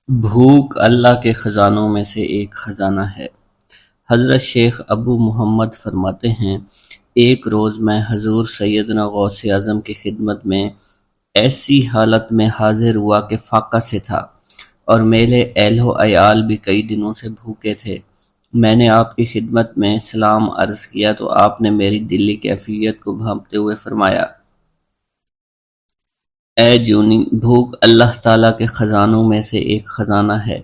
بھوک اللہ کے خزانوں میں سے ایک خزانہ ہے۔ حضرت شیخ ابو محمد فرماتے ہیں، ایک روز میں حضور سیدنا غوث اعظم کی خدمت میں ایسی حالت میں حاضر ہوا کہ فاقہ سے تھا، اور میرے اہل و عیال بھی کئی دنوں سے بھوکے تھے۔ میں نے آپ کی خدمت میں سلام عرض کیا تو آپ نے میری دلی کیفیت کو بھانپتے ہوئے فرمایا، اے جونی، بھوک اللہ تعالیٰ کے خزانوں میں سے ایک خزانہ ہے،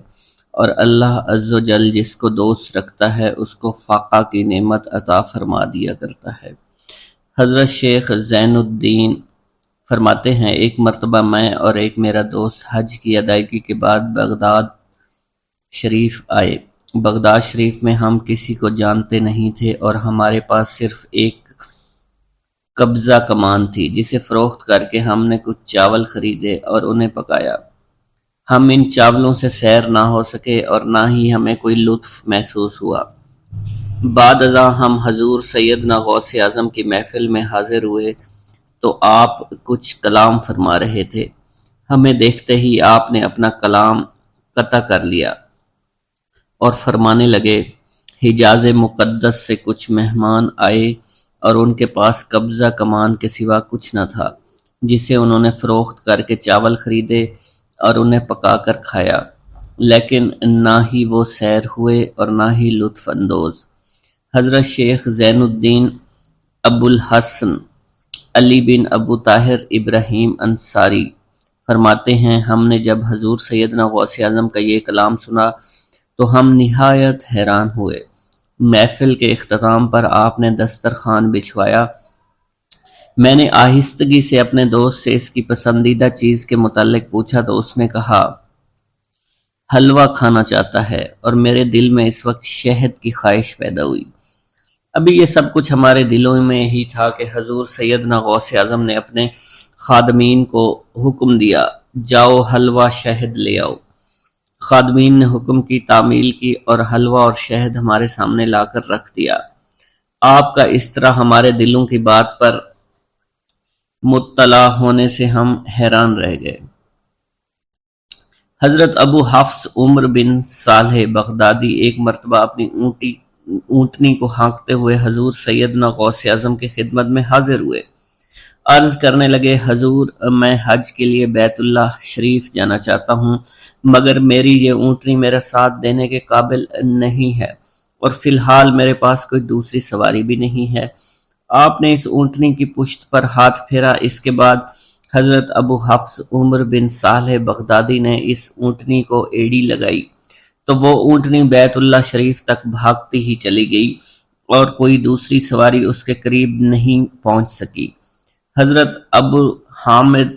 اور اللہ عز و جل جس کو دوست رکھتا ہے اس کو فاقہ کی نعمت عطا فرما دیا کرتا ہے۔ حضرت شیخ زین الدین فرماتے ہیں، ایک مرتبہ میں اور ایک میرا دوست حج کی ادائیگی کے بعد بغداد شریف آئے۔ بغداد شریف میں ہم کسی کو جانتے نہیں تھے اور ہمارے پاس صرف ایک قبضہ کمان تھی، جسے فروخت کر کے ہم نے کچھ چاول خریدے اور انہیں پکایا۔ ہم ان چاولوں سے سیر نہ ہو سکے اور نہ ہی ہمیں کوئی لطف محسوس ہوا۔ بعد ازاں ہم حضور سیدنا غوث اعظم کی محفل میں حاضر ہوئے تو آپ کچھ کلام فرما رہے تھے۔ ہمیں دیکھتے ہی آپ نے اپنا کلام قطع کر لیا اور فرمانے لگے، حجاز مقدس سے کچھ مہمان آئے اور ان کے پاس قبضہ کمان کے سوا کچھ نہ تھا، جسے انہوں نے فروخت کر کے چاول خریدے اور انہیں پکا کر کھایا، لیکن نہ ہی وہ سیر ہوئے اور نہ ہی لطف اندوز۔ حضرت شیخ زین الدین ابو الحسن علی بن ابو طاہر ابراہیم انصاری فرماتے ہیں، ہم نے جب حضور سیدنا غوث اعظم کا یہ کلام سنا تو ہم نہایت حیران ہوئے۔ محفل کے اختتام پر آپ نے دسترخوان بچھوایا۔ میں نے آہستگی سے اپنے دوست سے اس کی پسندیدہ چیز کے متعلق پوچھا تو اس نے کہا، حلوہ کھانا چاہتا ہے، اور میرے دل میں اس وقت شہد کی خواہش پیدا ہوئی۔ ابھی یہ سب کچھ ہمارے دلوں میں ہی تھا کہ حضور سیدنا غوث اعظم نے اپنے خادمین کو حکم دیا، جاؤ حلوہ شہد لے آؤ۔ خادمین نے حکم کی، تعمیل کی اور حلوہ اور شہد ہمارے سامنے لا کر رکھ دیا۔ آپ کا اس طرح ہمارے دلوں کی بات پر مطلع ہونے سے ہم حیران رہ گئے۔ حضرت ابو حفص عمر بن صالح بغدادی ایک مرتبہ اپنی اونٹنی کو ہانکتے ہوئے حضور سیدنا غوث اعظم کی خدمت میں حاضر ہوئے۔ عرض کرنے لگے، حضور، میں حج کے لیے بیت اللہ شریف جانا چاہتا ہوں، مگر میری یہ اونٹنی میرا ساتھ دینے کے قابل نہیں ہے، اور فی الحال میرے پاس کوئی دوسری سواری بھی نہیں ہے۔ آپ نے اس اونٹنی کی پشت پر ہاتھ پھیرا۔ اس کے بعد حضرت ابو حفص عمر بن صالح بغدادی نے اس اونٹنی کو ایڑی لگائی تو وہ اونٹنی بیت اللہ شریف تک بھاگتی ہی چلی گئی اور کوئی دوسری سواری اس کے قریب نہیں پہنچ سکی۔ حضرت ابو حامد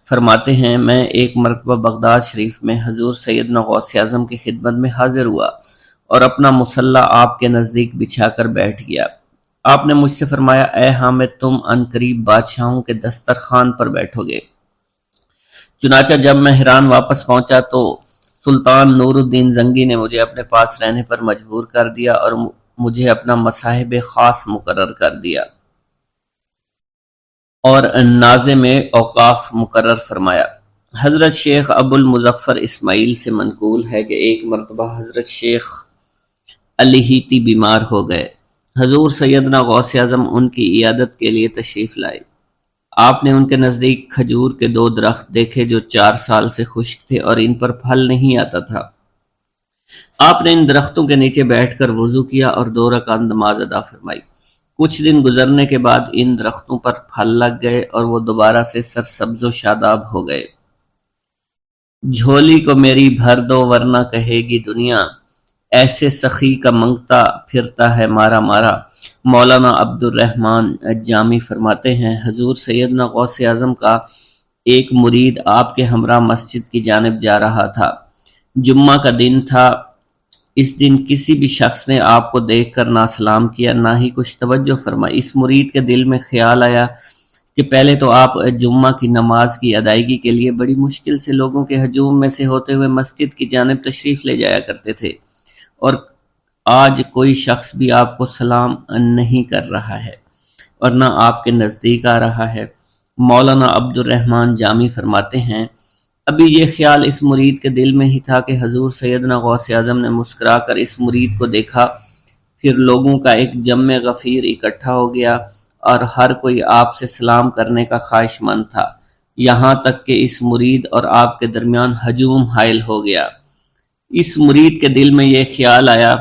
فرماتے ہیں، میں ایک مرتبہ بغداد شریف میں حضور سیدنا غوث اعظم کی خدمت میں حاضر ہوا اور اپنا مصلی آپ کے نزدیک بچھا کر بیٹھ گیا۔ آپ نے مجھ سے فرمایا، اے حامد، تم عنقریب بادشاہوں کے دسترخوان پر بیٹھو گے۔ چنانچہ جب میں حران واپس پہنچا تو سلطان نور الدین زنگی نے مجھے اپنے پاس رہنے پر مجبور کر دیا اور مجھے اپنا مصاحب خاص مقرر کر دیا اور ناظم اوقاف مقرر فرمایا۔ حضرت شیخ ابو المظفر اسماعیل سے منقول ہے کہ ایک مرتبہ حضرت شیخ الہیتی بیمار ہو گئے۔ حضور سیدنا غوث اعظم ان کی عیادت کے لیے تشریف لائے۔ آپ نے ان کے نزدیک کھجور کے 2 درخت دیکھے جو 4 سال سے خشک تھے اور ان پر پھل نہیں آتا تھا۔ آپ نے ان درختوں کے نیچے بیٹھ کر وضو کیا اور 2 رکعت نماز ادا فرمائی۔ کچھ دن گزرنے کے بعد ان درختوں پر پھل لگ گئے اور وہ دوبارہ سے سرسبز و شاداب ہو گئے۔ جھولی کو میری بھر دو ورنہ کہے گی دنیا، ایسے سخی کا منگتا پھرتا ہے مارا مارا۔ مولانا عبد الرحمن جامی فرماتے ہیں، حضور سیدنا غوث اعظم کا ایک مرید آپ کے ہمراہ مسجد کی جانب جا رہا تھا۔ جمعہ کا دن تھا۔ اس دن کسی بھی شخص نے آپ کو دیکھ کر نہ سلام کیا، نہ ہی کچھ توجہ فرمائی۔ اس مرید کے دل میں خیال آیا کہ پہلے تو آپ جمعہ کی نماز کی ادائیگی کے لیے بڑی مشکل سے لوگوں کے ہجوم میں سے ہوتے ہوئے مسجد کی جانب تشریف لے جایا کرتے تھے، اور آج کوئی شخص بھی آپ کو سلام نہیں کر رہا ہے اور نہ آپ کے نزدیک آ رہا ہے۔ مولانا عبد الرحمن جامی فرماتے ہیں، ابھی یہ خیال اس مرید کے دل میں ہی تھا کہ حضور سیدنا غوث اعظم نے مسکرا کر اس مرید کو دیکھا، پھر لوگوں کا ایک جمع غفیر اکٹھا ہو گیا اور ہر کوئی آپ سے سلام کرنے کا خواہش مند تھا، یہاں تک کہ اس مرید اور آپ کے درمیان ہجوم حائل ہو گیا۔ اس مرید کے دل میں یہ خیال آیا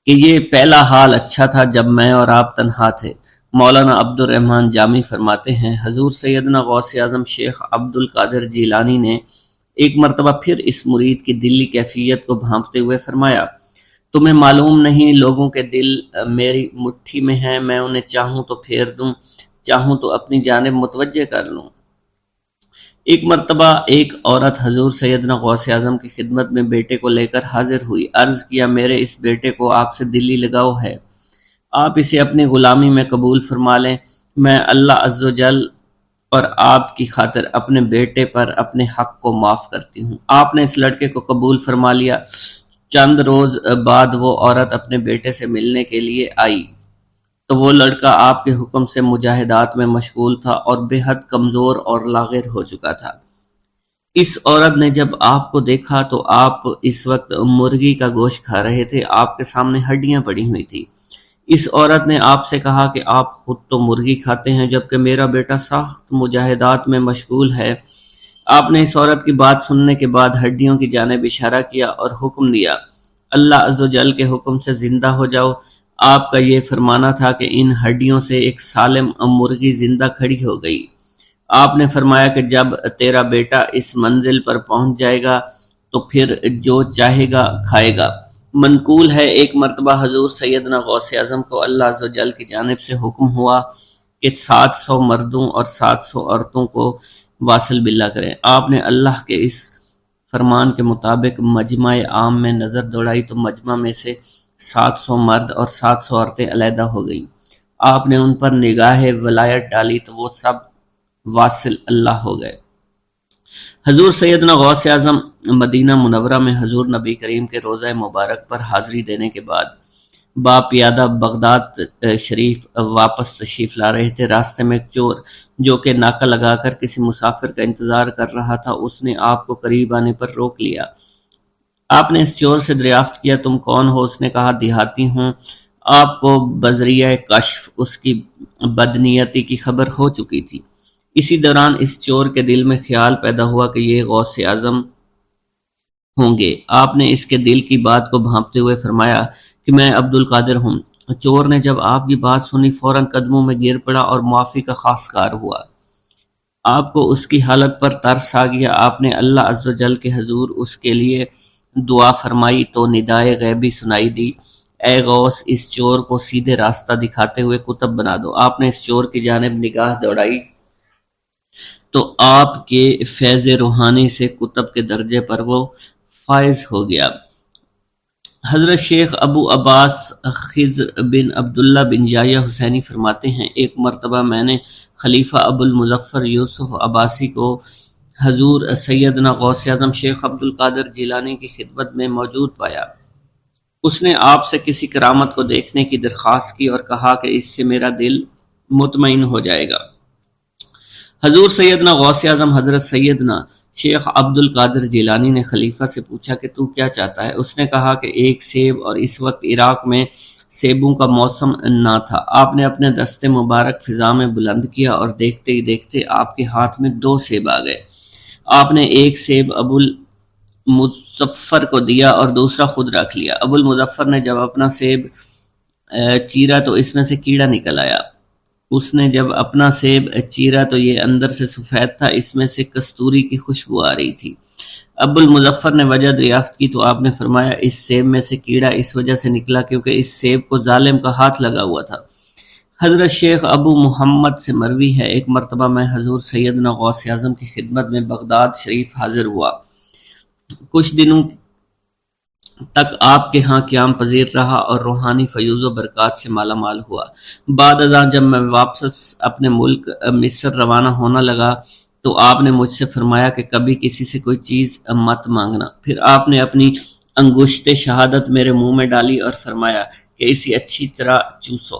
کہ یہ پہلا حال اچھا تھا جب میں اور آپ تنہا تھے۔ مولانا عبد الرحمن جامی فرماتے ہیں، حضور سیدنا غوث اعظم شیخ عبد القادر جیلانی نے ایک مرتبہ پھر اس مرید کی دلی کیفیت کو بھانپتے ہوئے فرمایا، تمہیں معلوم نہیں لوگوں کے دل میری مٹھی میں ہیں، میں انہیں چاہوں تو پھیر دوں، چاہوں تو اپنی جانب متوجہ کر لوں۔ ایک مرتبہ ایک عورت حضور سیدنا غوث اعظم کی خدمت میں بیٹے کو لے کر حاضر ہوئی، عرض کیا میرے اس بیٹے کو آپ سے دلی لگاؤ ہے، آپ اسے اپنی غلامی میں قبول فرما لیں، میں اللہ عز و جل اور آپ کی خاطر اپنے بیٹے پر اپنے حق کو معاف کرتی ہوں۔ آپ نے اس لڑکے کو قبول فرما لیا۔ چند روز بعد وہ عورت اپنے بیٹے سے ملنے کے لیے آئی تو وہ لڑکا آپ کے حکم سے مجاہدات میں مشغول تھا اور بے حد کمزور اور لاغر ہو چکا تھا۔ اس عورت نے جب آپ کو دیکھا تو آپ اس وقت مرغی کا گوشت کھا رہے تھے، آپ کے سامنے ہڈیاں پڑی ہوئی تھی۔ اس عورت نے آپ سے کہا کہ آپ خود تو مرغی کھاتے ہیں جبکہ میرا بیٹا سخت مجاہدات میں مشغول ہے۔ آپ نے اس عورت کی بات سننے کے بعد ہڈیوں کی جانب اشارہ کیا اور حکم دیا، اللہ عز و جل کے حکم سے زندہ ہو جاؤ۔ آپ کا یہ فرمانا تھا کہ ان ہڈیوں سے ایک سالم مرغی زندہ کھڑی ہو گئی۔ آپ نے فرمایا کہ جب تیرا بیٹا اس منزل پر پہنچ جائے گا تو پھر جو چاہے گا کھائے گا۔ منقول ہے ایک مرتبہ حضور سیدنا غوث اعظم کو اللہ عز و جل کی جانب سے حکم ہوا کہ 700 مردوں اور 700 عورتوں کو واصل باللہ کریں۔ آپ نے اللہ کے اس فرمان کے مطابق مجمع عام میں نظر دوڑائی تو مجمع میں سے 700 مرد اور 700 عورتیں علیحدہ ہو گئیں۔ آپ نے ان پر نگاہ ولایت ڈالی تو وہ سب واصل اللہ ہو گئے۔ حضور سیدنا غوث اعظم مدینہ منورہ میں حضور نبی کریم کے روضہ مبارک پر حاضری دینے کے بعد باپیادہ بغداد شریف واپس تشریف لا رہے تھے۔ راستے میں ایک چور جو کہ ناکہ لگا کر کسی مسافر کا انتظار کر رہا تھا، اس نے آپ کو قریب آنے پر روک لیا۔ آپ نے اس چور سے دریافت کیا تم کون ہو؟ اس نے کہا دیہاتی ہوں۔ آپ کو بذریعہ کشف اس کی بدنیتی کی خبر ہو چکی تھی۔ اسی دوران اس چور کے دل میں خیال پیدا ہوا کہ یہ غوث اعظم ہوں گے۔ آپ نے اس کے دل کی بات کو بھانپتے ہوئے فرمایا کہ میں عبد القادر ہوں۔ چور نے جب آپ کی بات سنی فوراً قدموں میں گر پڑا اور معافی کا خواستگار ہوا۔ آپ کو اس کی حالت پر ترس آ گیا۔ آپ نے اللہ عز و جل کے حضور اس کے لیے دعا فرمائی تو ندائے غیبی سنائی دی، اے غوث اس چور کو سیدھے راستہ دکھاتے ہوئے کتب بنا دو۔ آپ نے اس چور کی جانب نگاہ دوڑائی تو آپ کے فیض روحانی سے کتب کے درجے پر وہ فائز ہو گیا۔ حضرت شیخ ابو عباس خضر بن عبداللہ بن یحییٰ حسینی فرماتے ہیں، ایک مرتبہ میں نے خلیفہ ابو المظفر یوسف عباسی کو حضور سیدنا غوث اعظم شیخ عبد القادر جیلانی کی خدمت میں موجود پایا۔ اس نے آپ سے کسی کرامت کو دیکھنے کی درخواست کی اور کہا کہ اس سے میرا دل مطمئن ہو جائے گا۔ حضور سیدنا غوث اعظم حضرت سیدنا شیخ عبد القادر جیلانی نے خلیفہ سے پوچھا کہ تو کیا چاہتا ہے؟ اس نے کہا کہ ایک سیب، اور اس وقت عراق میں سیبوں کا موسم نہ تھا۔ آپ نے اپنے دستے مبارک فضا میں بلند کیا اور دیکھتے ہی دیکھتے آپ کے ہاتھ میں 2 سیب آ گئے۔ آپ نے ایک سیب ابو المظفر کو دیا اور دوسرا خود رکھ لیا۔ ابو المظفر نے جب اپنا سیب چیرا تو اس میں سے کیڑا نکل آیا۔ اس نے جب اپنا سیب چیرا تو یہ اندر سے سفید تھا، اس میں سے کستوری کی خوشبو آ رہی تھی۔ ابو المظفر نے وجہ دریافت کی تو آپ نے فرمایا اس سیب میں سے کیڑا اس وجہ سے نکلا کیونکہ اس سیب کو ظالم کا ہاتھ لگا ہوا تھا۔ حضرت شیخ ابو محمد سے مروی ہے، ایک مرتبہ میں حضور سیدنا غوث اعظم کی خدمت میں بغداد شریف حاضر ہوا۔ کچھ دنوں تک آپ کے ہاں قیام پذیر رہا اور روحانی فیوز و برکات سے مالا مال ہوا۔ بعد ازاں جب میں واپس اپنے ملک مصر روانہ ہونا لگا تو آپ نے مجھ سے فرمایا کہ کبھی کسی سے کوئی چیز مت مانگنا۔ پھر آپ نے اپنی انگشت شہادت میرے منہ میں ڈالی اور فرمایا کہ اسے اچھی طرح چوسو۔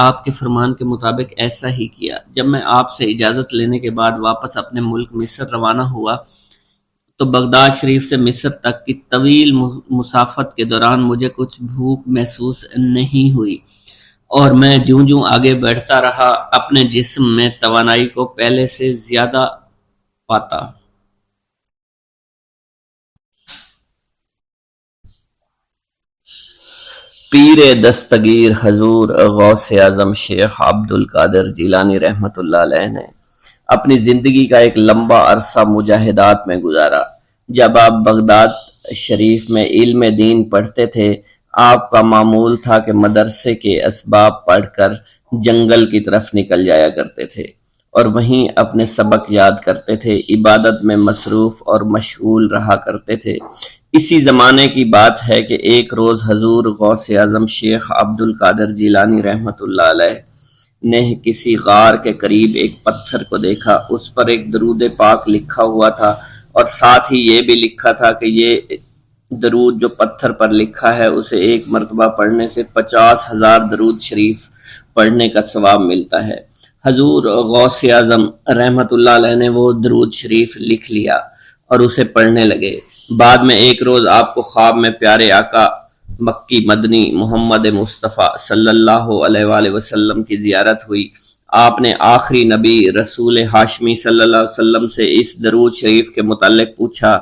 آپ کے فرمان کے مطابق ایسا ہی کیا۔ جب میں آپ سے اجازت لینے کے بعد واپس اپنے ملک مصر روانہ ہوا تو بغداد شریف سے مصر تک کی طویل مسافت کے دوران مجھے کچھ بھوک محسوس نہیں ہوئی، اور میں جوں جوں آگے بڑھتا رہا اپنے جسم میں توانائی کو پہلے سے زیادہ پاتا۔ پیر دستگیر حضور غوث اعظم شیخ عبد القادر جیلانی رحمۃ اللہ علیہ نے اپنی زندگی کا ایک لمبا عرصہ مجاہدات میں گزارا۔ جب آپ بغداد شریف میں علم دین پڑھتے تھے، آپ کا معمول تھا کہ مدرسے کے اسباب پڑھ کر جنگل کی طرف نکل جایا کرتے تھے اور وہیں اپنے سبق یاد کرتے تھے، عبادت میں مصروف اور مشغول رہا کرتے تھے۔ اسی زمانے کی بات ہے کہ ایک روز حضور غوث اعظم شیخ عبد القادر جیلانی رحمۃ اللہ علیہ نے کسی غار کے قریب ایک پتھر کو دیکھا۔ اس پر ایک درود پاک لکھا ہوا تھا اور ساتھ ہی یہ بھی لکھا تھا کہ یہ درود جو پتھر پر لکھا ہے اسے ایک مرتبہ پڑھنے سے 50,000 درود شریف پڑھنے کا ثواب ملتا ہے۔ حضور غوث اعظم رحمۃ اللہ علیہ نے وہ درود شریف لکھ لیا اور اسے پڑھنے لگے۔ بعد میں ایک روز آپ کو خواب میں پیارے آقا مکی مدنی محمد مصطفیٰ صلی اللہ علیہ وآلہ وسلم کی زیارت ہوئی۔ آپ نے آخری نبی رسول ہاشمی صلی اللہ علیہ وسلم سے اس درود شریف کے متعلق پوچھا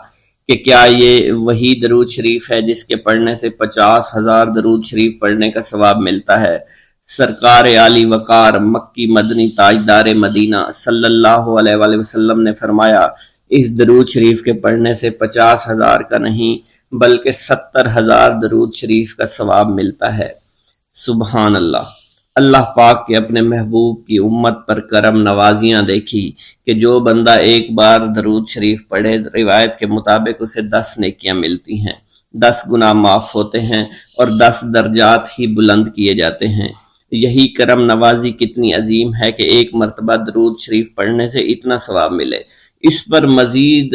کہ کیا یہ وہی درود شریف ہے جس کے پڑھنے سے 50,000 درود شریف پڑھنے کا ثواب ملتا ہے؟ سرکار عالی وقار مکی مدنی تاجدار مدینہ صلی اللہ علیہ وآلہ وسلم نے فرمایا، اس درود شریف کے پڑھنے سے 50,000 کا نہیں بلکہ 70,000 درود شریف کا ثواب ملتا ہے۔ سبحان اللہ۔ اللہ پاک کے اپنے محبوب کی امت پر کرم نوازیاں دیکھی کہ جو بندہ ایک بار درود شریف پڑھے، روایت کے مطابق اسے 10 نیکیاں ملتی ہیں، 10 گناہ معاف ہوتے ہیں اور 10 درجات ہی بلند کیے جاتے ہیں۔ یہی کرم نوازی کتنی عظیم ہے کہ ایک مرتبہ درود شریف پڑھنے سے اتنا ثواب ملے۔ اس پر مزید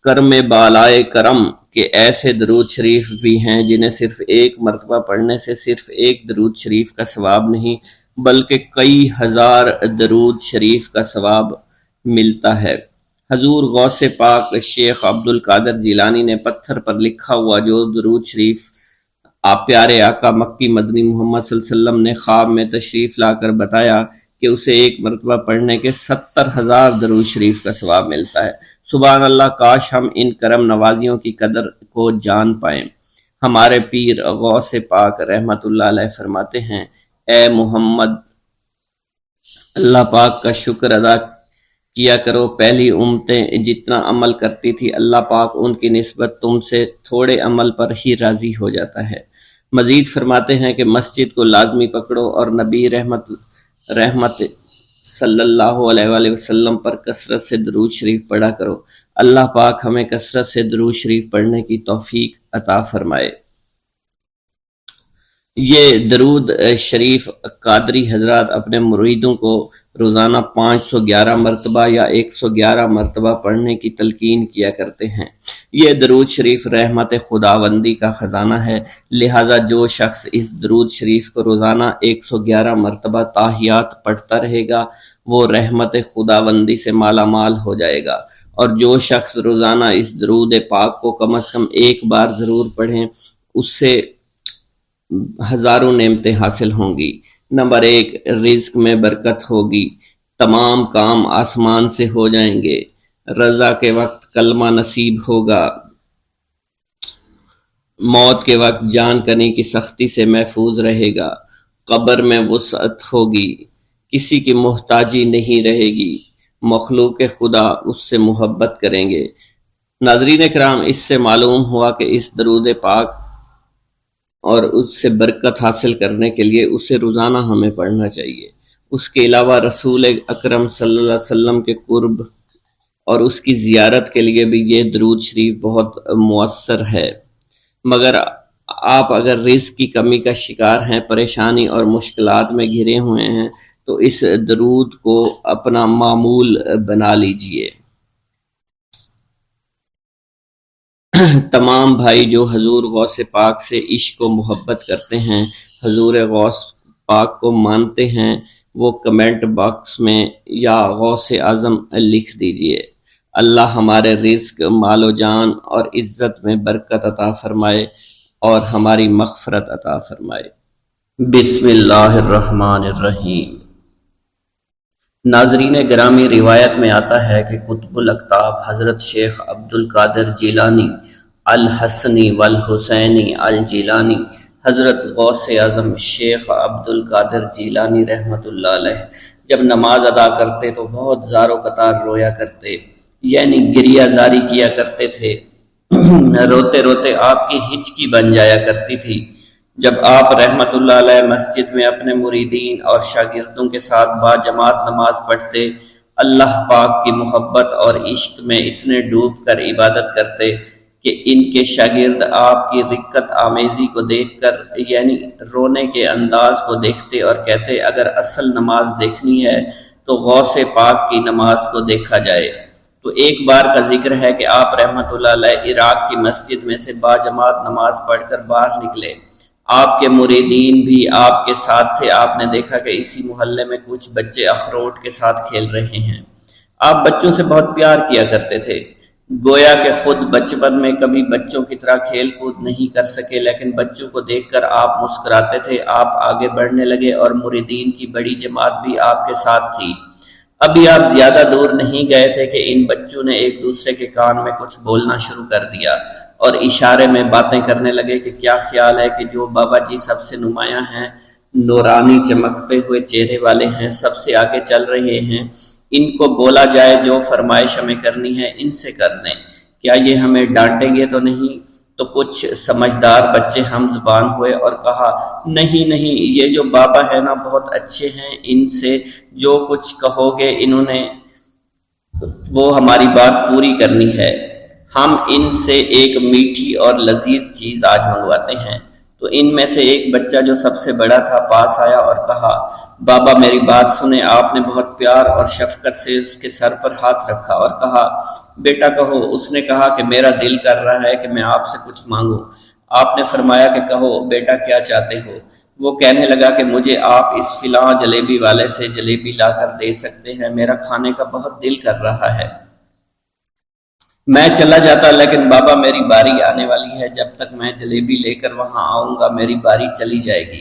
کرم بالائے کرم کہ ایسے درود شریف بھی ہیں جنہیں صرف ایک مرتبہ پڑھنے سے صرف ایک درود شریف کا ثواب نہیں بلکہ کئی ہزار درود شریف کا ثواب ملتا ہے۔ حضور غوث پاک شیخ عبد القادر جیلانی نے پتھر پر لکھا ہوا جو درود شریف آپ پیارے آقا مکی مدنی محمد صلی اللہ علیہ وسلم نے خواب میں تشریف لا کر بتایا کہ اسے ایک مرتبہ پڑھنے کے 70,000 درود شریف کا ثواب ملتا ہے۔ سبحان اللہ، کاش ہم ان کرم نوازیوں کی قدر کو جان پائیں۔ ہمارے پیر غوث پاک رحمت اللہ علیہ فرماتے ہیں، اے محمد، اللہ پاک کا شکر ادا کیا کرو، پہلی امتیں جتنا عمل کرتی تھی اللہ پاک ان کی نسبت تم سے تھوڑے عمل پر ہی راضی ہو جاتا ہے۔ مزید فرماتے ہیں کہ مسجد کو لازمی پکڑو اور نبی رحمت صلی اللہ علیہ وآلہ وسلم پر کثرت سے درود شریف پڑھا کرو۔ اللہ پاک ہمیں کثرت سے درود شریف پڑھنے کی توفیق عطا فرمائے۔ یہ درود شریف قادری حضرات اپنے مریدوں کو روزانہ 511 مرتبہ یا 111 مرتبہ پڑھنے کی تلقین کیا کرتے ہیں۔ یہ درود شریف رحمت خداوندی کا خزانہ ہے، لہٰذا جو شخص اس درود شریف کو روزانہ 111 مرتبہ تاحیات پڑھتا رہے گا وہ رحمت خداوندی سے مالا مال ہو جائے گا، اور جو شخص روزانہ اس درود پاک کو کم از کم ایک بار ضرور پڑھیں اس سے ہزاروں نعمتیں حاصل ہوں گی۔ نمبر 1، رزق میں برکت ہوگی، تمام کام آسمان سے ہو جائیں گے، رضا کے وقت کلمہ نصیب ہوگا، موت کے وقت جان کنی کی سختی سے محفوظ رہے گا، قبر میں وسعت ہوگی، کسی کی محتاجی نہیں رہے گی، مخلوق خدا اس سے محبت کریں گے۔ ناظرین کرام، اس سے معلوم ہوا کہ اس درود پاک اور اس سے برکت حاصل کرنے کے لیے اسے روزانہ ہمیں پڑھنا چاہیے۔ اس کے علاوہ رسول اکرم صلی اللہ علیہ وسلم کے قرب اور اس کی زیارت کے لیے بھی یہ درود شریف بہت مؤثر ہے۔ مگر آپ اگر رزق کی کمی کا شکار ہیں، پریشانی اور مشکلات میں گھرے ہوئے ہیں تو اس درود کو اپنا معمول بنا لیجئے۔ تمام بھائی جو حضور غوث پاک سے عشق و محبت کرتے ہیں، حضور غوث پاک کو مانتے ہیں وہ کمنٹ باکس میں یا غوث اعظم لکھ دیجئے۔ اللہ ہمارے رزق، مال و جان اور عزت میں برکت عطا فرمائے اور ہماری مغفرت عطا فرمائے۔ بسم اللہ الرحمن الرحیم۔ ناظرین گرامی، روایت میں آتا ہے کہ قطب الاقطاب حضرت شیخ عبد القادر جیلانی الحسنی والحسینی الجیلانی، حضرت غوث اعظم شیخ عبد القادر جیلانی رحمۃ اللہ علیہ جب نماز ادا کرتے تو بہت زار و قطار رویا کرتے، یعنی گریہ زاری کیا کرتے تھے۔ روتے روتے آپ کی ہچکی بن جایا کرتی تھی۔ جب آپ رحمت اللہ علیہ مسجد میں اپنے مریدین اور شاگردوں کے ساتھ با جماعت نماز پڑھتے، اللہ پاک کی محبت اور عشق میں اتنے ڈوب کر عبادت کرتے کہ ان کے شاگرد آپ کی رقت آمیزی کو دیکھ کر، یعنی رونے کے انداز کو دیکھتے اور کہتے اگر اصل نماز دیکھنی ہے تو غوث پاک کی نماز کو دیکھا جائے۔ تو ایک بار کا ذکر ہے کہ آپ رحمت اللہ علیہ عراق کی مسجد میں سے با جماعت نماز پڑھ کر باہر نکلے۔ آپ کے مریدین بھی آپ کے ساتھ تھے۔ آپ نے دیکھا کہ اسی محلے میں کچھ بچے اخروٹ کے ساتھ کھیل رہے ہیں۔ آپ بچوں سے بہت پیار کیا کرتے تھے، گویا کہ خود بچپن میں کبھی بچوں کی طرح کھیل کود نہیں کر سکے، لیکن بچوں کو دیکھ کر آپ مسکراتے تھے۔ آپ آگے بڑھنے لگے اور مریدین کی بڑی جماعت بھی آپ کے ساتھ تھی۔ ابھی آپ زیادہ دور نہیں گئے تھے کہ ان بچوں نے ایک دوسرے کے کان میں کچھ بولنا شروع کر دیا اور اشارے میں باتیں کرنے لگے کہ کیا خیال ہے کہ جو بابا جی سب سے نمایاں ہیں، نورانی چمکتے ہوئے چہرے والے ہیں، سب سے آگے چل رہے ہیں، ان کو بولا جائے جو فرمائش ہمیں کرنی ہے ان سے کر دیں، کیا یہ ہمیں ڈانٹیں گے تو نہیں؟ تو کچھ سمجھدار بچے ہم زبان ہوئے اور کہا نہیں نہیں، یہ جو بابا ہے نا بہت اچھے ہیں، ان سے جو کچھ کہو گے انہوں نے وہ ہماری بات پوری کرنی ہے، ہم ان سے ایک میٹھی اور لذیذ چیز آج منگواتے ہیں۔ تو ان میں سے ایک بچہ جو سب سے بڑا تھا پاس آیا اور کہا بابا میری بات سنیں۔ آپ نے بہت پیار اور شفقت سے اس کے سر پر ہاتھ رکھا اور کہا بیٹا کہو۔ اس نے کہا کہ میرا دل کر رہا ہے کہ میں آپ سے کچھ مانگوں۔ آپ نے فرمایا کہ کہو بیٹا کیا چاہتے ہو؟ وہ کہنے لگا کہ مجھے آپ اس فلاں جلیبی والے سے جلیبی لا کر دے سکتے ہیں، میرا کھانے کا بہت دل کر رہا ہے۔ میں چلا جاتا لیکن بابا میری باری آنے والی ہے، جب تک میں جلیبی لے کر وہاں آؤں گا میری باری چلی جائے گی۔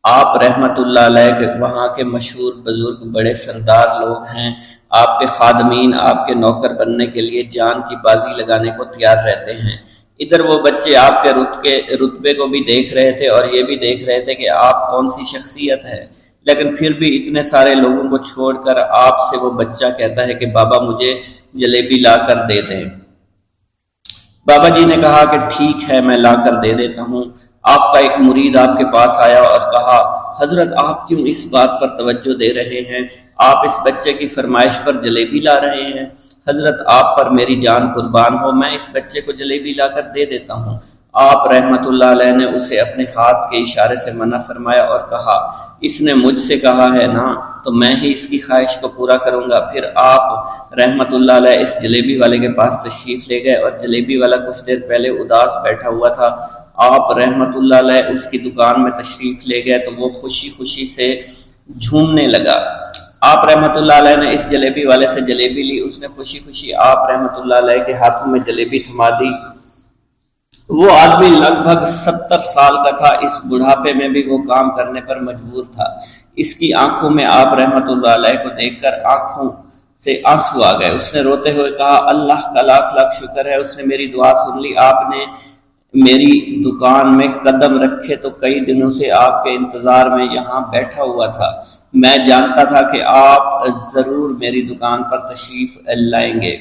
آپ رحمت اللہ علیہ کے وہاں کے مشہور بزرگ بڑے سردار لوگ ہیں، آپ کے خادمین آپ کے نوکر بننے کے لیے جان کی بازی لگانے کو تیار رہتے ہیں۔ ادھر وہ بچے آپ کے رتبے کو بھی دیکھ رہے تھے اور یہ بھی دیکھ رہے تھے کہ آپ کون سی شخصیت ہے، لیکن پھر بھی اتنے سارے لوگوں کو چھوڑ کر آپ سے وہ بچہ کہتا ہے کہ بابا مجھے جلیبی لا کر دے دیں۔ بابا جی نے کہا کہ ٹھیک ہے میں لا کر دے دیتا ہوں۔ آپ کا ایک مرید آپ کے پاس آیا اور کہا حضرت آپ کیوں اس بات پر توجہ دے رہے ہیں، آپ اس بچے کی فرمائش پر جلیبی لا رہے ہیں؟ حضرت آپ پر میری جان قربان ہو، میں اس بچے کو جلیبی لا کر دے دیتا ہوں۔ آپ رحمت اللہ علیہ نے اسے اپنے ہاتھ کے اشارے سے منع فرمایا اور کہا اس نے مجھ سے کہا ہے نا تو میں ہی اس کی خواہش کو پورا کروں گا۔ پھر آپ رحمت اللہ علیہ اس جلیبی والے کے پاس تشریف لے گئے اور جلیبی والا کچھ دیر پہلے اداس بیٹھا ہوا تھا۔ آپ رحمت اللہ علیہ اس کی دکان میں تشریف لے گئے تو وہ خوشی خوشی سے جھومنے لگا۔ آپ رحمت اللہ علیہ نے اس جلیبی والے سے جلیبی لی، اس نے خوشی خوشی آپ رحمت اللہ علیہ کے ہاتھوں میں جلیبی تھما دی۔ وہ آدمی لگ بھگ 70 سال کا تھا، اس بڑھاپے میں بھی وہ کام کرنے پر مجبور تھا۔ اس کی آنکھوں میں آپ رحمت اللہ علیہ کو دیکھ کر آنکھوں سے آنسو آ گئے۔ اس نے روتے ہوئے کہا اللہ کا لاکھ لاکھ شکر ہے، اس نے میری دعا سن لی۔ آپ نے میری دکان میں قدم رکھے تو کئی دنوں سے آپ کے انتظار میں یہاں بیٹھا ہوا تھا۔ میں جانتا تھا کہ آپ ضرور میری دکان پر تشریف لائیں گے۔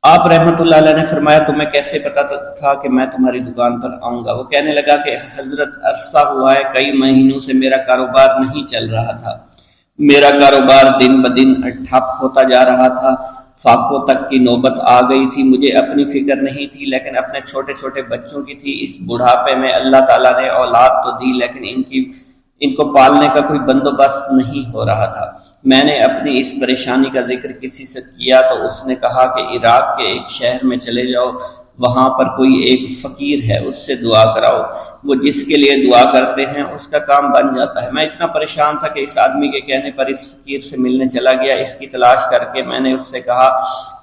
آپ رحمت اللہ علیہ نے فرمایا تمہیں کیسے پتا تھا کہ میں تمہاری دکان پر آؤں گا؟ وہ کہنے لگا کہ حضرت عرصہ ہوا ہے، کئی مہینوں سے میرا کاروبار نہیں چل رہا تھا، میرا کاروبار دن بدن ٹھپ ہوتا جا رہا تھا، فاقوں تک کی نوبت آ گئی تھی۔ مجھے اپنی فکر نہیں تھی لیکن اپنے چھوٹے چھوٹے بچوں کی تھی۔ اس بڑھاپے میں اللہ تعالیٰ نے اولاد تو دی لیکن ان کی ان کو پالنے کا کوئی بندوبست نہیں ہو رہا تھا۔ میں نے اپنی اس پریشانی کا ذکر کسی سے کیا تو اس نے کہا کہ عراق کے ایک شہر میں چلے جاؤ، وہاں پر کوئی ایک فقیر ہے، اس سے دعا کراؤ، وہ جس کے لیے دعا کرتے ہیں اس کا کام بن جاتا ہے۔ میں اتنا پریشان تھا کہ اس آدمی کے کہنے پر اس فقیر سے ملنے چلا گیا۔ اس کی تلاش کر کے میں نے اس سے کہا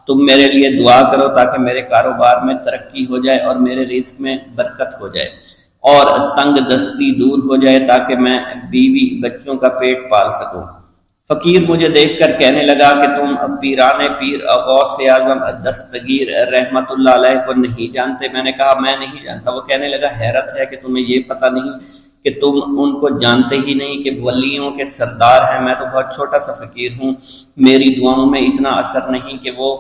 تم میرے لیے دعا کرو تاکہ میرے کاروبار میں ترقی ہو جائے اور میرے رزق میں برکت ہو جائے اور تنگ دستی دور ہو جائے تاکہ میں بیوی بچوں کا پیٹ پال سکوں۔ فقیر مجھے دیکھ کر کہنے لگا کہ تم پیران پیر غوث اعظم دستگیر رحمت اللہ علیہ کو نہیں جانتے؟ میں نے کہا میں نہیں جانتا۔ وہ کہنے لگا حیرت ہے کہ تمہیں یہ پتہ نہیں کہ تم ان کو جانتے ہی نہیں کہ ولیوں کے سردار ہیں۔ میں تو بہت چھوٹا سا فقیر ہوں، میری دعاؤں میں اتنا اثر نہیں کہ وہ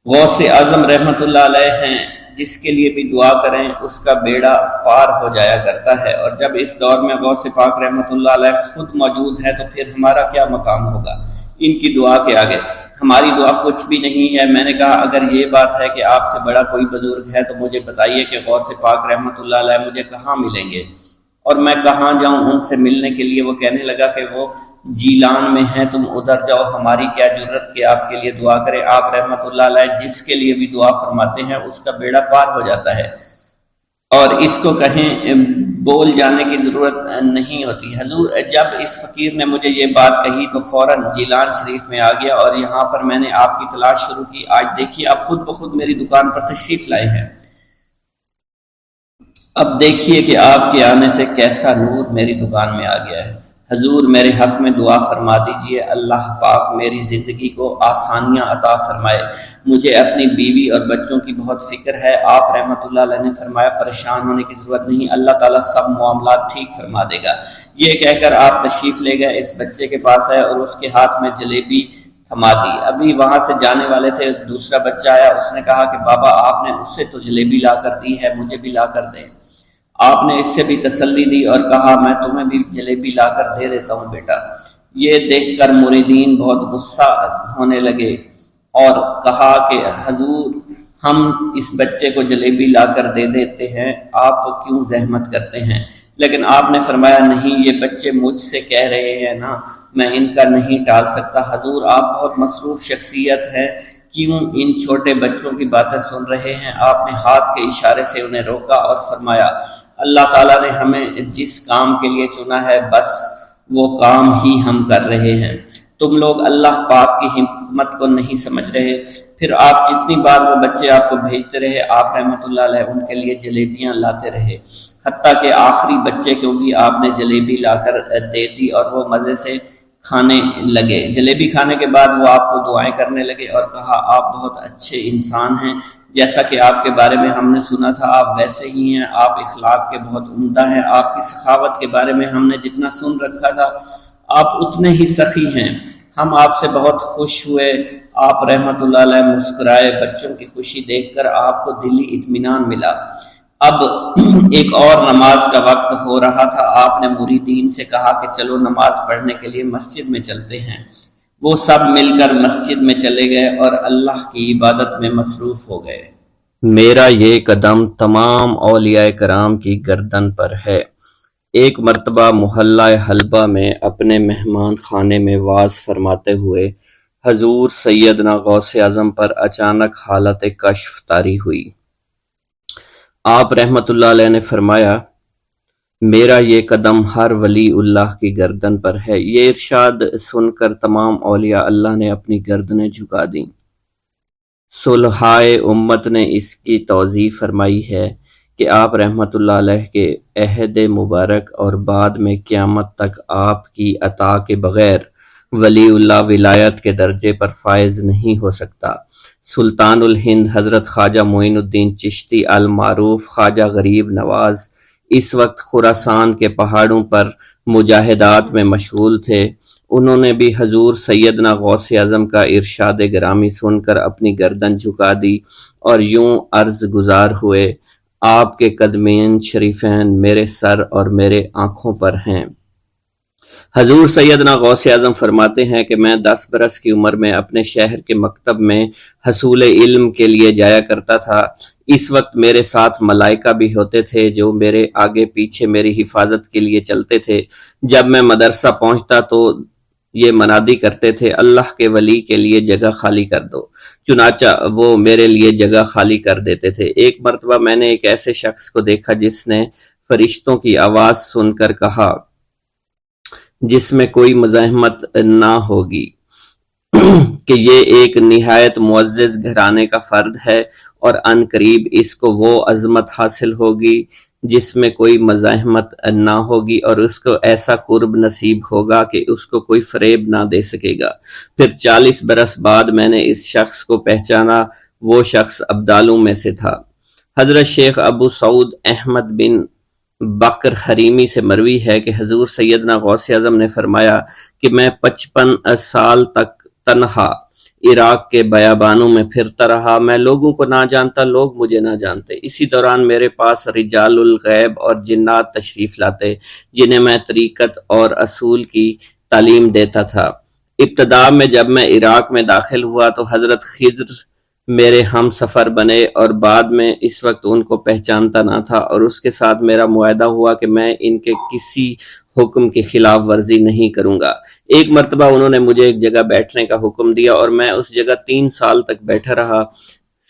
غوث اعظم رحمت اللہ علیہ ہیں، جس کے لیے بھی دعا کریں اس کا بیڑا پار ہو جایا کرتا ہے، اور جب اس دور میں غوث پاک رحمت اللہ علیہ خود موجود ہے تو پھر ہمارا کیا مقام ہوگا ان کی دعا کے آگے؟ ہماری دعا کچھ بھی نہیں ہے۔ میں نے کہا اگر یہ بات ہے کہ آپ سے بڑا کوئی بزرگ ہے تو مجھے بتائیے کہ غوث پاک رحمت اللہ علیہ مجھے کہاں ملیں گے اور میں کہاں جاؤں ان سے ملنے کے لیے؟ وہ کہنے لگا کہ وہ جیلان میں ہیں، تم ادھر جاؤ، ہماری کیا جرت کہ آپ کے لیے دعا کریں۔ آپ رحمت اللہ علیہ جس کے لیے بھی دعا فرماتے ہیں اس کا بیڑا پار ہو جاتا ہے، اور اس کو کہیں بول جانے کی ضرورت نہیں ہوتی۔ حضور جب اس فقیر نے مجھے یہ بات کہی تو فوراً جیلان شریف میں آ گیا اور یہاں پر میں نے آپ کی تلاش شروع کی۔ آج دیکھیے آپ خود بخود میری دکان پر تشریف لائے ہیں۔ اب دیکھیے کہ آپ کے آنے سے کیسا نور میری دکان میں آ گیا ہے۔ حضور میرے حق میں دعا فرما دیجئے، اللہ پاک میری زندگی کو آسانیاں عطا فرمائے، مجھے اپنی بیوی اور بچوں کی بہت فکر ہے۔ آپ رحمت اللہ علیہ نے فرمایا پریشان ہونے کی ضرورت نہیں، اللہ تعالیٰ سب معاملات ٹھیک فرما دے گا۔ یہ کہہ کر آپ تشریف لے گئے، اس بچے کے پاس آئے اور اس کے ہاتھ میں جلیبی تھما دی۔ ابھی وہاں سے جانے والے تھے، دوسرا بچہ آیا، اس نے کہا کہ بابا آپ نے اسے تو جلیبی لا کر دی ہے، مجھے بھی لا کر دیں۔ آپ نے اس سے بھی تسلی دی اور کہا میں تمہیں بھی جلیبی لا کر دے دیتا ہوں بیٹا۔ یہ دیکھ کر مریدین بہت غصہ ہونے لگے اور کہا کہ حضور ہم اس بچے کو جلیبی لا کر دے دیتے ہیں، آپ کیوں زحمت کرتے ہیں؟ لیکن آپ نے فرمایا نہیں، یہ بچے مجھ سے کہہ رہے ہیں نا، میں ان کا نہیں ٹال سکتا۔ حضور آپ بہت مصروف شخصیت ہے، کیوں ان چھوٹے بچوں کی باتیں سن رہے ہیں؟ آپ نے ہاتھ کے اشارے سے انہیں روکا اور فرمایا اللہ تعالیٰ نے ہمیں جس کام کے لیے چنا ہے بس وہ کام ہی ہم کر رہے ہیں، تم لوگ اللہ پاک کی حکمت کو نہیں سمجھ رہے۔ پھر آپ جتنی بار وہ بچے آپ کو بھیجتے رہے، آپ رحمت اللہ علیہ ان کے لیے جلیبیاں لاتے رہے، حتیٰ کہ آخری بچے کو بھی آپ نے جلیبی لا کر دے دی اور وہ مزے سے کھانے لگے۔ جلیبی کھانے کے بعد وہ آپ کو دعائیں کرنے لگے اور کہا آپ بہت اچھے انسان ہیں، جیسا کہ آپ کے بارے میں ہم نے سنا تھا آپ ویسے ہی ہیں، آپ اخلاق کے بہت عمدہ ہیں، آپ کی سخاوت کے بارے میں ہم نے جتنا سن رکھا تھا آپ اتنے ہی سخی ہیں، ہم آپ سے بہت خوش ہوئے۔ آپ رحمت اللہ علیہ مسکرائے، بچوں کی خوشی دیکھ کر آپ کو دلی اطمینان ملا۔ اب ایک اور نماز کا وقت ہو رہا تھا، آپ نے مریدین سے کہا کہ چلو نماز پڑھنے کے لیے مسجد میں چلتے ہیں۔ وہ سب مل کر مسجد میں چلے گئے اور اللہ کی عبادت میں مصروف ہو گئے۔ میرا یہ قدم تمام اولیاء کرام کی گردن پر ہے۔ ایک مرتبہ محلہ حلبہ میں اپنے مہمان خانے میں واز فرماتے ہوئے حضور سیدنا غوث اعظم پر اچانک حالت کشف طاری ہوئی۔ آپ رحمت اللہ علیہ نے فرمایا میرا یہ قدم ہر ولی اللہ کی گردن پر ہے۔ یہ ارشاد سن کر تمام اولیاء اللہ نے اپنی گردنیں جھکا دیں۔ صلحائے امت نے اس کی توضیح فرمائی ہے کہ آپ رحمت اللہ علیہ کے عہد مبارک اور بعد میں قیامت تک آپ کی عطا کے بغیر ولی اللہ ولایت کے درجے پر فائز نہیں ہو سکتا۔ سلطان الہند حضرت خواجہ معین الدین چشتی المعروف خواجہ غریب نواز اس وقت خراسان کے پہاڑوں پر مجاہدات میں مشغول تھے۔ انہوں نے بھی حضور سیدنا غوث اعظم کا ارشاد گرامی سن کر اپنی گردن جھکا دی اور یوں عرض گزار ہوئے آپ کے قدمین شریفین میرے سر اور میرے آنکھوں پر ہیں۔ حضور سیدنا غوث اعظم فرماتے ہیں کہ میں 10 برس کی عمر میں اپنے شہر کے مکتب میں حصول علم کے لیے جایا کرتا تھا۔ اس وقت میرے ساتھ ملائکہ بھی ہوتے تھے جو میرے آگے پیچھے میری حفاظت کے لیے چلتے تھے۔ جب میں مدرسہ پہنچتا تو یہ منادی کرتے تھے، اللہ کے ولی کے لیے جگہ خالی کر دو۔ چنانچہ وہ میرے لیے جگہ خالی کر دیتے تھے۔ ایک مرتبہ میں نے ایک ایسے شخص کو دیکھا جس نے فرشتوں کی آواز سن کر کہا، جس میں کوئی مزاحمت نہ ہوگی، کہ یہ ایک نہایت معزز گھرانے کا فرد ہے اور عن قریب اس کو وہ عظمت حاصل ہوگی جس میں کوئی مزاحمت نہ ہوگی، اور اس کو ایسا قرب نصیب ہوگا کہ اس کو کوئی فریب نہ دے سکے گا۔ پھر 40 برس بعد میں نے اس شخص کو پہچانا، وہ شخص ابدالوں میں سے تھا۔ حضرت شیخ ابو سعود احمد بن بکر حریمی سے مروی ہے کہ حضور سیدنا غوث اعظم نے فرمایا کہ میں 55 سال تک تنہا عراق کے بیابانوں میں پھرتا رہا۔ میں لوگوں کو نہ جانتا، لوگ مجھے نہ جانتے۔ اسی دوران میرے پاس رجال الغیب اور جنات تشریف لاتے، جنہیں میں طریقت اور اصول کی تعلیم دیتا تھا۔ ابتدا میں جب میں عراق میں داخل ہوا تو حضرت خضر میرے ہم سفر بنے، اور بعد میں اس وقت ان کو پہچانتا نہ تھا، اور اس کے ساتھ میرا معاہدہ ہوا کہ میں ان کے کسی حکم کی خلاف ورزی نہیں کروں گا۔ ایک مرتبہ انہوں نے مجھے ایک جگہ بیٹھنے کا حکم دیا اور میں اس جگہ 3 سال تک بیٹھا رہا۔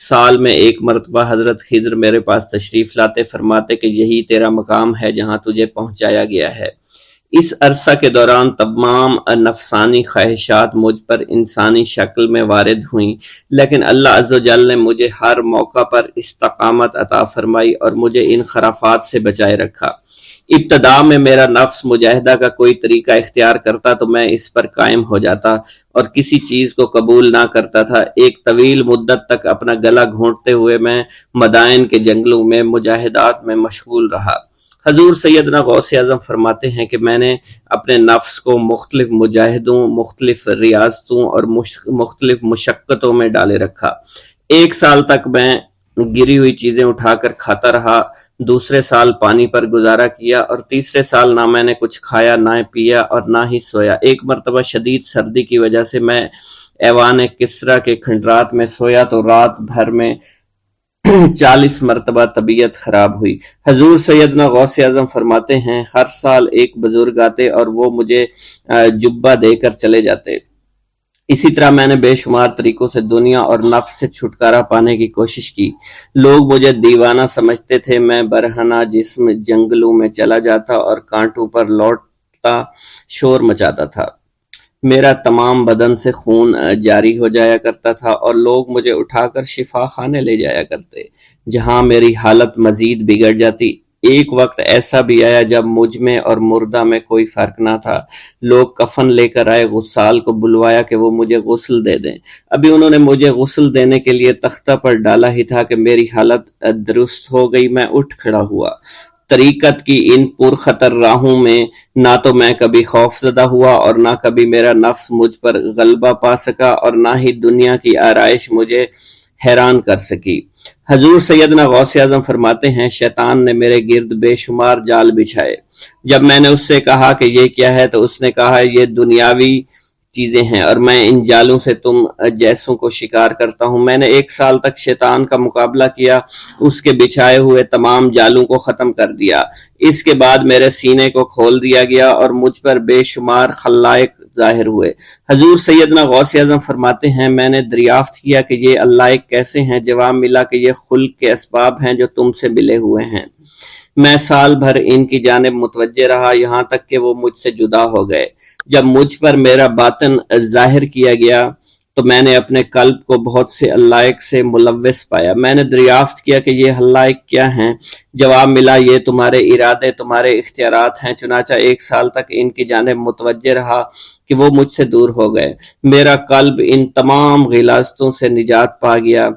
سال میں ایک مرتبہ حضرت خضر میرے پاس تشریف لاتے، فرماتے کہ یہی تیرا مقام ہے جہاں تجھے پہنچایا گیا ہے۔ اس عرصہ کے دوران تمام نفسانی خواہشات مجھ پر انسانی شکل میں وارد ہوئیں، لیکن اللہ عز و جل نے مجھے ہر موقع پر استقامت عطا فرمائی اور مجھے ان خرافات سے بچائے رکھا۔ ابتدا میں میرا نفس مجاہدہ کا کوئی طریقہ اختیار کرتا تو میں اس پر قائم ہو جاتا اور کسی چیز کو قبول نہ کرتا تھا۔ ایک طویل مدت تک اپنا گلا گھونٹتے ہوئے میں مدائن کے جنگلوں میں مجاہدات میں مشغول رہا۔ حضور سیدنا غوث اعظم فرماتے ہیں کہ میں نے اپنے نفس کو مختلف مجاہدوں، مختلف ریاضتوں اور مختلف مشقتوں میں ڈالے رکھا۔ 1 سال تک میں گری ہوئی چیزیں اٹھا کر کھاتا رہا، دوسرے سال پانی پر گزارا کیا، اور تیسرے سال نہ میں نے کچھ کھایا، نہ پیا اور نہ ہی سویا۔ ایک مرتبہ شدید سردی کی وجہ سے میں ایوان کسریٰ کے کھنڈرات میں سویا تو رات بھر میں 40 مرتبہ طبیعت خراب ہوئی۔ حضور سیدنا غوث اعظم فرماتے ہیں، ہر سال ایک بزرگ آتے اور وہ مجھے جبہ دے کر چلے جاتے۔ اسی طرح میں نے بے شمار طریقوں سے دنیا اور نفس سے چھٹکارا پانے کی کوشش کی۔ لوگ مجھے دیوانہ سمجھتے تھے۔ میں برہنہ جسم جنگلوں میں چلا جاتا اور کانٹوں پر لوٹتا شور مچاتا تھا۔ میرا تمام بدن سے خون جاری ہو جایا کرتا تھا اور لوگ مجھے اٹھا کر شفا خانے لے جایا کرتے، جہاں میری حالت مزید بگڑ جاتی۔ ایک وقت ایسا بھی آیا جب مجھ میں اور مردہ میں کوئی فرق نہ تھا۔ لوگ کفن لے کر آئے، غسال کو بلوایا کہ وہ مجھے غسل دے دیں۔ ابھی انہوں نے مجھے غسل دینے کے لیے تختہ پر ڈالا ہی تھا کہ میری حالت درست ہو گئی۔ میں اٹھ کھڑا ہوا۔ طریقت کی ان پرخطر راہوں میں نہ تو میں کبھی خوف زدہ ہوا اور نہ کبھی میرا نفس مجھ پر غلبہ پا سکا، اور نہ ہی دنیا کی آرائش مجھے حیران کر سکی۔ حضور سیدنا غوث اعظم فرماتے ہیں، شیطان نے میرے گرد بے شمار جال بچھائے۔ جب میں نے اس سے کہا کہ یہ کیا ہے تو اس نے کہا، یہ دنیاوی چیزیں ہیں اور میں ان جالوں سے تم جیسوں کو شکار کرتا ہوں۔ میں نے 1 سال تک شیطان کا مقابلہ کیا، اس کے بچھائے ہوئے تمام جالوں کو ختم کر دیا۔ اس کے بعد میرے سینے کو کھول دیا گیا اور مجھ پر بے شمار خلائق ظاہر ہوئے۔ حضور سیدنا غوث اعظم فرماتے ہیں، میں نے دریافت کیا کہ یہ علائق کیسے ہیں؟ جواب ملا کہ یہ خلق کے اسباب ہیں جو تم سے ملے ہوئے ہیں۔ میں سال بھر ان کی جانب متوجہ رہا، یہاں تک کہ وہ مجھ سے جدا ہو گئے۔ جب مجھ پر میرا باطن ظاہر کیا گیا تو میں نے اپنے قلب کو بہت سے علائق سے ملوث پایا۔ میں نے دریافت کیا کہ یہ علائق کیا ہیں؟ جواب ملا، یہ تمہارے ارادے، تمہارے اختیارات ہیں۔ چنانچہ 1 سال تک ان کی جانب متوجہ رہا کہ وہ مجھ سے دور ہو گئے۔ میرا قلب ان تمام غلاظتوں سے نجات پا گیا۔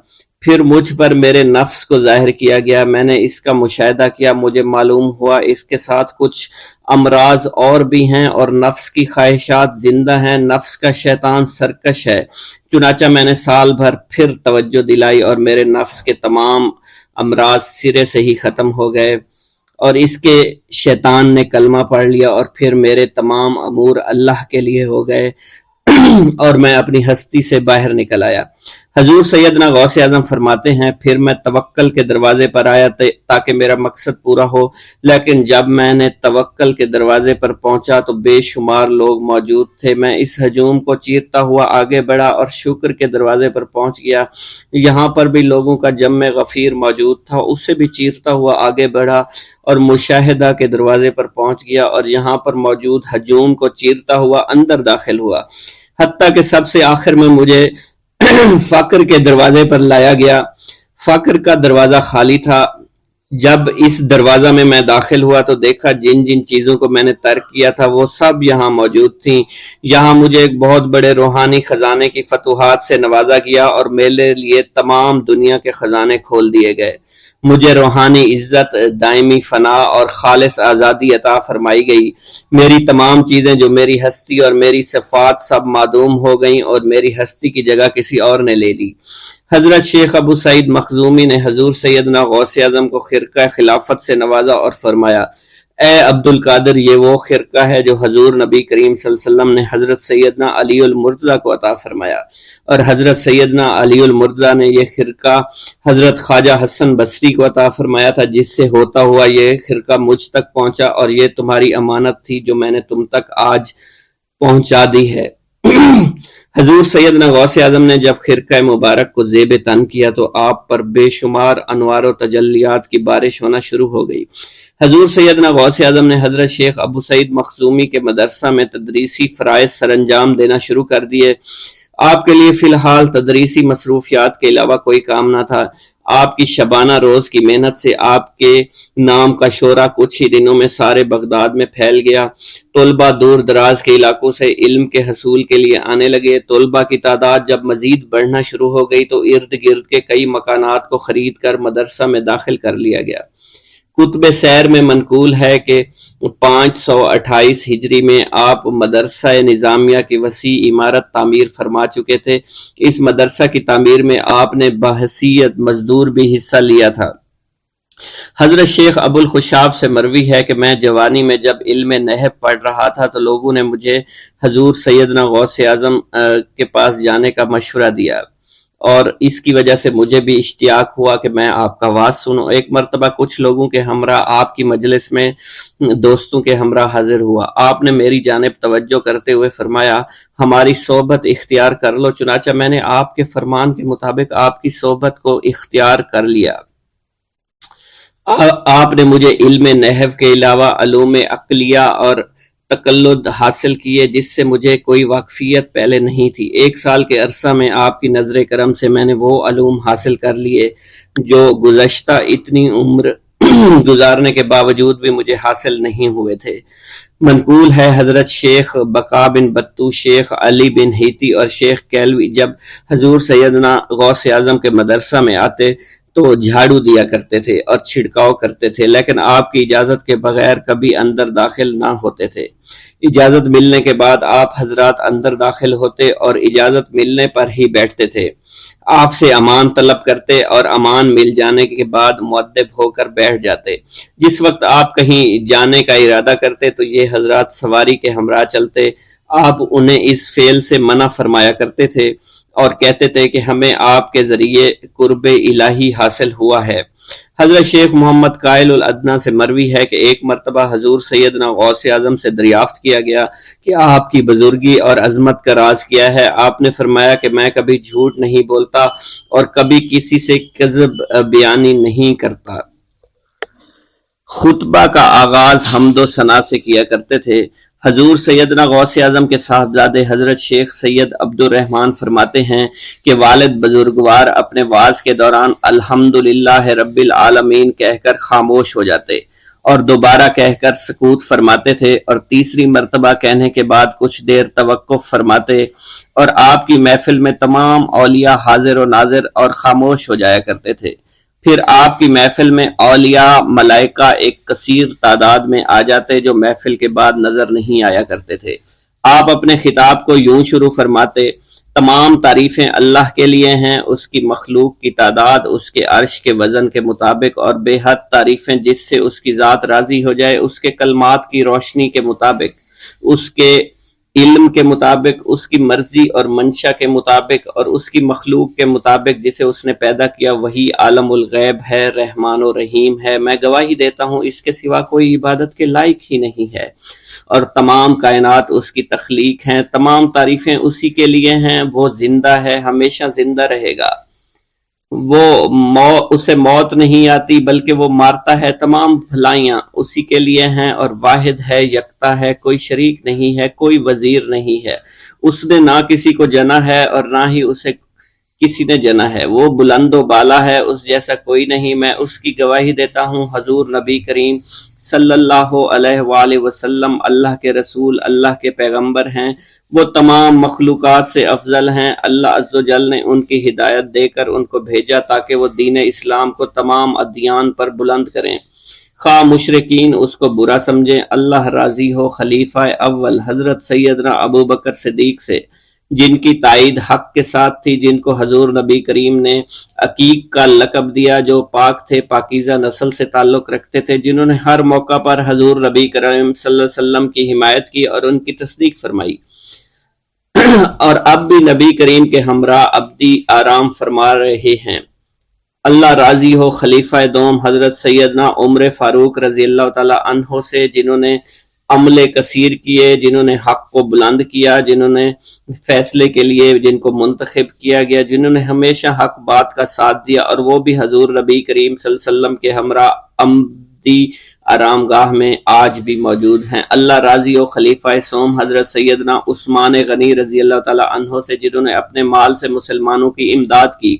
پھر مجھ پر میرے نفس کو ظاہر کیا گیا۔ میں نے اس کا مشاہدہ کیا، مجھے معلوم ہوا اس کے ساتھ کچھ امراض اور بھی ہیں اور نفس کی خواہشات زندہ ہیں۔ نفس کا شیطان سرکش ہے۔ چنانچہ میں نے سال بھر پھر توجہ دلائی اور میرے نفس کے تمام امراض سرے سے ہی ختم ہو گئے اور اس کے شیطان نے کلمہ پڑھ لیا اور پھر میرے تمام امور اللہ کے لیے ہو گئے اور میں اپنی ہستی سے باہر نکل آیا۔ حضور سیدنا غوث اعظم فرماتے ہیں پھر میں توکل کے دروازے پر آیا تاکہ میرا مقصد پورا ہو، لیکن جب میں نے توکل کے دروازے پر پہنچا تو بے شمار لوگ موجود تھے۔ میں اس ہجوم کو چیرتا ہوا آگے بڑھا اور شکر کے دروازے پر پہنچ گیا، یہاں پر بھی لوگوں کا جمع غفیر موجود تھا، اسے بھی چیرتا ہوا آگے بڑھا اور مشاہدہ کے دروازے پر پہنچ گیا اور یہاں پر موجود ہجوم کو چیرتا ہوا اندر داخل ہوا، حتیٰ کہ سب سے آخر میں مجھے فقر کے دروازے پر لایا گیا۔ فقر کا دروازہ خالی تھا۔ جب اس دروازہ میں داخل ہوا تو دیکھا جن جن چیزوں کو میں نے ترک کیا تھا وہ سب یہاں موجود تھیں۔ یہاں مجھے ایک بہت بڑے روحانی خزانے کی فتوحات سے نوازا گیا اور میرے لیے تمام دنیا کے خزانے کھول دیے گئے۔ مجھے روحانی عزت، دائمی فنا اور خالص آزادی عطا فرمائی گئی۔ میری تمام چیزیں جو میری ہستی اور میری صفات سب معدوم ہو گئیں اور میری ہستی کی جگہ کسی اور نے لے لی۔ حضرت شیخ ابو سعید مخزومی نے حضور سیدنا غوث اعظم کو خرقہ خلافت سے نوازا اور فرمایا، اے عبد القادر، یہ وہ خرقہ ہے جو حضور نبی کریم صلی اللہ علیہ وسلم نے حضرت سیدنا علی المرتضیٰ کو عطا فرمایا، اور حضرت سیدنا علی المرتضیٰ نے یہ خرقہ حضرت خواجہ حسن بصری کو عطا فرمایا تھا، جس سے ہوتا ہوا یہ خرقہ مجھ تک پہنچا، اور یہ تمہاری امانت تھی جو میں نے تم تک آج پہنچا دی ہے۔ حضور سیدنا غوث اعظم نے جب خرقہ مبارک کو زیب تن کیا تو آپ پر بے شمار انوار و تجلیات کی بارش ہونا شروع ہو گئی۔ حضور سیدنا غوث اعظم نے حضرت شیخ ابو سعید مخزومی کے مدرسہ میں تدریسی فرائض سر انجام دینا شروع کر دیے۔ آپ کے لیے فی الحال تدریسی مصروفیات کے علاوہ کوئی کام نہ تھا۔ آپ کی شبانہ روز کی محنت سے آپ کے نام کا شعرہ کچھ ہی دنوں میں سارے بغداد میں پھیل گیا۔ طلبہ دور دراز کے علاقوں سے علم کے حصول کے لیے آنے لگے۔ طلبہ کی تعداد جب مزید بڑھنا شروع ہو گئی تو ارد گرد کے کئی مکانات کو خرید کر مدرسہ میں داخل کر لیا گیا۔ کتب سیر میں منقول ہے کہ 528 ہجری میں آپ مدرسہ نظامیہ کی وسیع عمارت تعمیر فرما چکے تھے۔ اس مدرسہ کی تعمیر میں آپ نے بحیثیت مزدور بھی حصہ لیا تھا۔ حضرت شیخ ابو الخشاب سے مروی ہے کہ میں جوانی میں جب علم نحو پڑھ رہا تھا تو لوگوں نے مجھے حضور سیدنا غوث اعظم کے پاس جانے کا مشورہ دیا، اور اس کی وجہ سے مجھے بھی اشتیاق ہوا کہ میں آپ کا واز سنوں۔ ایک مرتبہ کچھ لوگوں کے ہمراہ آپ کی مجلس میں دوستوں کے ہمراہ حاضر ہوا۔ آپ نے میری جانب توجہ کرتے ہوئے فرمایا، ہماری صحبت اختیار کر لو۔ چنانچہ میں نے آپ کے فرمان کے مطابق آپ کی صحبت کو اختیار کر لیا۔ آپ نے مجھے علم نحو کے علاوہ علوم عقلیہ اور تقلد حاصل کیے جس سے مجھے کوئی واقفیت پہلے نہیں تھی۔ 1 سال کے عرصہ میں آپ کی نظر کرم سے میں نے وہ علوم حاصل کر لیے جو گزشتہ اتنی عمر گزارنے کے باوجود بھی مجھے حاصل نہیں ہوئے تھے۔ منقول ہے حضرت شیخ بقا بن بطو، شیخ علی بن ہیتی اور شیخ کیلوی جب حضور سیدنا غوث اعظم کے مدرسہ میں آتے تو جھاڑو دیا کرتے تھے اور چھڑکاؤ کرتے تھے، لیکن آپ کی اجازت کے بغیر کبھی اندر داخل نہ ہوتے تھے۔ اجازت ملنے کے بعد آپ حضرات اندر داخل ہوتے اور اجازت ملنے پر ہی بیٹھتے تھے۔ آپ سے امان طلب کرتے اور امان مل جانے کے بعد مؤدب ہو کر بیٹھ جاتے۔ جس وقت آپ کہیں جانے کا ارادہ کرتے تو یہ حضرات سواری کے ہمراہ چلتے۔ آپ انہیں اس فعل سے منع فرمایا کرتے تھے اور کہتے تھے کہ ہمیں آپ کے ذریعے قرب الہی حاصل ہوا ہے۔ حضرت شیخ محمد قائل الادنیٰ سے مروی ہے کہ ایک مرتبہ حضور سیدنا غوث اعظم سے دریافت کیا گیا کہ آپ کی بزرگی اور عظمت کا راز کیا ہے۔ آپ نے فرمایا کہ میں کبھی جھوٹ نہیں بولتا اور کبھی کسی سے کذب بیانی نہیں کرتا۔ خطبہ کا آغاز حمد و ثنا سے کیا کرتے تھے۔ حضور سیدنا غوث اعظم کے صاحبزادے حضرت شیخ سید عبد الرحمن فرماتے ہیں کہ والد بزرگوار اپنے واز کے دوران الحمدللہ رب العالمین کہہ کر خاموش ہو جاتے اور دوبارہ کہہ کر سکوت فرماتے تھے، اور تیسری مرتبہ کہنے کے بعد کچھ دیر توقف فرماتے، اور آپ کی محفل میں تمام اولیاء حاضر و ناظر اور خاموش ہو جایا کرتے تھے۔ پھر آپ کی محفل میں اولیاء ملائکہ ایک کثیر تعداد میں آ جاتے جو محفل کے بعد نظر نہیں آیا کرتے تھے۔ آپ اپنے خطاب کو یوں شروع فرماتے، تمام تعریفیں اللہ کے لیے ہیں، اس کی مخلوق کی تعداد اس کے عرش کے وزن کے مطابق، اور بے حد تعریفیں جس سے اس کی ذات راضی ہو جائے، اس کے کلمات کی روشنی کے مطابق، اس کے علم کے مطابق، اس کی مرضی اور منشا کے مطابق، اور اس کی مخلوق کے مطابق جسے اس نے پیدا کیا، وہی عالم الغیب ہے، رحمان و رحیم ہے۔ میں گواہی دیتا ہوں اس کے سوا کوئی عبادت کے لائق ہی نہیں ہے، اور تمام کائنات اس کی تخلیق ہیں، تمام تعریفیں اسی کے لیے ہیں۔ وہ زندہ ہے، ہمیشہ زندہ رہے گا، اسے موت نہیں آتی بلکہ وہ مارتا ہے۔ تمام بھلائیاں اسی کے لیے ہیں، اور واحد ہے، یکتا ہے، کوئی شریک نہیں ہے، کوئی وزیر نہیں ہے۔ اس نے نہ کسی کو جنا ہے اور نہ ہی اسے کسی نے جنا ہے، وہ بلند و بالا ہے، اس جیسا کوئی نہیں۔ میں اس کی گواہی دیتا ہوں، حضور نبی کریم صلی اللہ علیہ وآلہ وسلم اللہ کے رسول، اللہ کے پیغمبر ہیں، وہ تمام مخلوقات سے افضل ہیں۔ اللہ عز و جل نے ان کی ہدایت دے کر ان کو بھیجا تاکہ وہ دین اسلام کو تمام ادیان پر بلند کریں، خواہ مشرکین اس کو برا سمجھیں۔ اللہ راضی ہو خلیفہ اول حضرت سیدنا ابو بکر صدیق سے، جن کی تائید حق کے ساتھ تھی، جن کو حضور نبی کریم نے عقیق کا لقب دیا، جو پاک تھے، پاکیزہ نسل سے تعلق رکھتے تھے، جنہوں نے ہر موقع پر حضور نبی کریم صلی اللہ علیہ وسلم کی حمایت کی اور ان کی تصدیق فرمائی، اور اب بھی نبی کریم کے ہمراہ ابدی آرام فرما رہے ہیں۔ اللہ راضی ہو خلیفہ دوم حضرت سیدنا عمر فاروق رضی اللہ تعالی عنہ سے، جنہوں نے عمل کثیر کیے، جنہوں نے حق کو بلند کیا، جنہوں نے فیصلے کے لیے جن کو منتخب کیا گیا، جنہوں نے ہمیشہ حق بات کا ساتھ دیا، اور وہ بھی حضور نبی کریم صلی اللہ علیہ وسلم کے ہمراہ ابدی آرام گاہ میں آج بھی موجود ہیں۔ اللہ راضی ہو خلیفہ سوم حضرت سیدنا عثمان غنی رضی اللہ تعالی عنہ سے، جنہوں نے اپنے مال سے مسلمانوں کی امداد کی،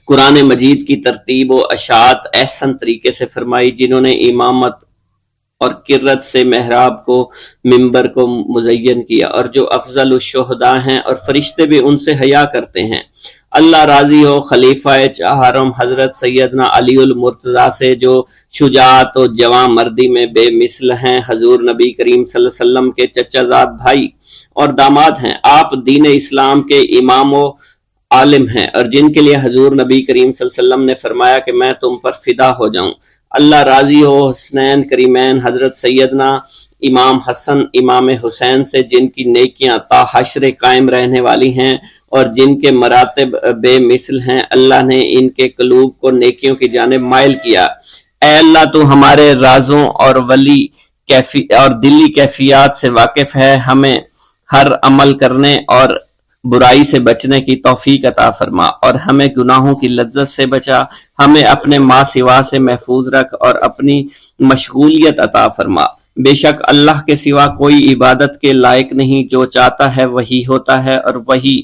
قرآن مجید کی ترتیب و اشاعت احسن طریقے سے فرمائی، جنہوں نے امامت اور قرت سے محراب کو، منبر کو مزین کیا، اور جو افضل الشہداء ہیں اور فرشتے بھی ان سے حیا کرتے ہیں۔ اللہ راضی ہو خلیفہ چہارم حضرت سیدنا علی المرتضیٰ سے، جو شجاعت و جواں مردی میں بے مثل ہیں، حضور نبی کریم صلی اللہ علیہ وسلم کے چچا زاد بھائی اور داماد ہیں۔ آپ دین اسلام کے امام و عالم ہیں، اور جن کے لیے حضور نبی کریم صلی اللہ علیہ وسلم نے فرمایا کہ میں تم پر فدا ہو جاؤں۔ اللہ راضی ہو حسنین کریمین حضرت سیدنا امام حسن امام حسین سے، جن کی نیکیاں تا حشر قائم رہنے والی ہیں اور جن کے مراتب بے مثل ہیں۔ اللہ نے ان کے قلوب کو نیکیوں کی جانب مائل کیا۔ اے اللہ تو ہمارے رازوں اور دلی کیفیات سے واقف ہے، ہمیں ہر عمل کرنے اور برائی سے بچنے کی توفیق عطا فرما، اور ہمیں گناہوں کی لذت سے بچا، ہمیں اپنے ما سوا سے محفوظ رکھ اور اپنی مشغولیت عطا فرما۔ بے شک اللہ کے سوا کوئی عبادت کے لائق نہیں، جو چاہتا ہے وہی ہوتا ہے، اور وہی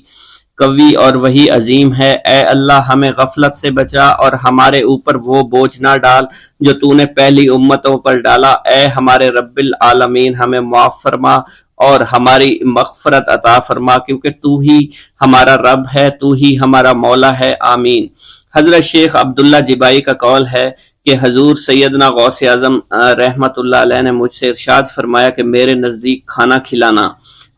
قوی اور وہی عظیم ہے۔ اے اللہ ہمیں غفلت سے بچا اور ہمارے اوپر وہ بوجھ نہ ڈال جو تو نے پہلی امتوں پر ڈالا۔ اے ہمارے رب العالمین ہمیں معاف فرما اور ہماری مغفرت عطا فرما، کیونکہ تو ہی ہمارا رب ہے، تو ہی ہمارا مولا ہے، آمین۔ حضرت شیخ عبداللہ جبائی کا قول ہے کہ حضور سیدنا غوث اعظم رحمت اللہ علیہ نے مجھ سے ارشاد فرمایا کہ میرے نزدیک کھانا کھلانا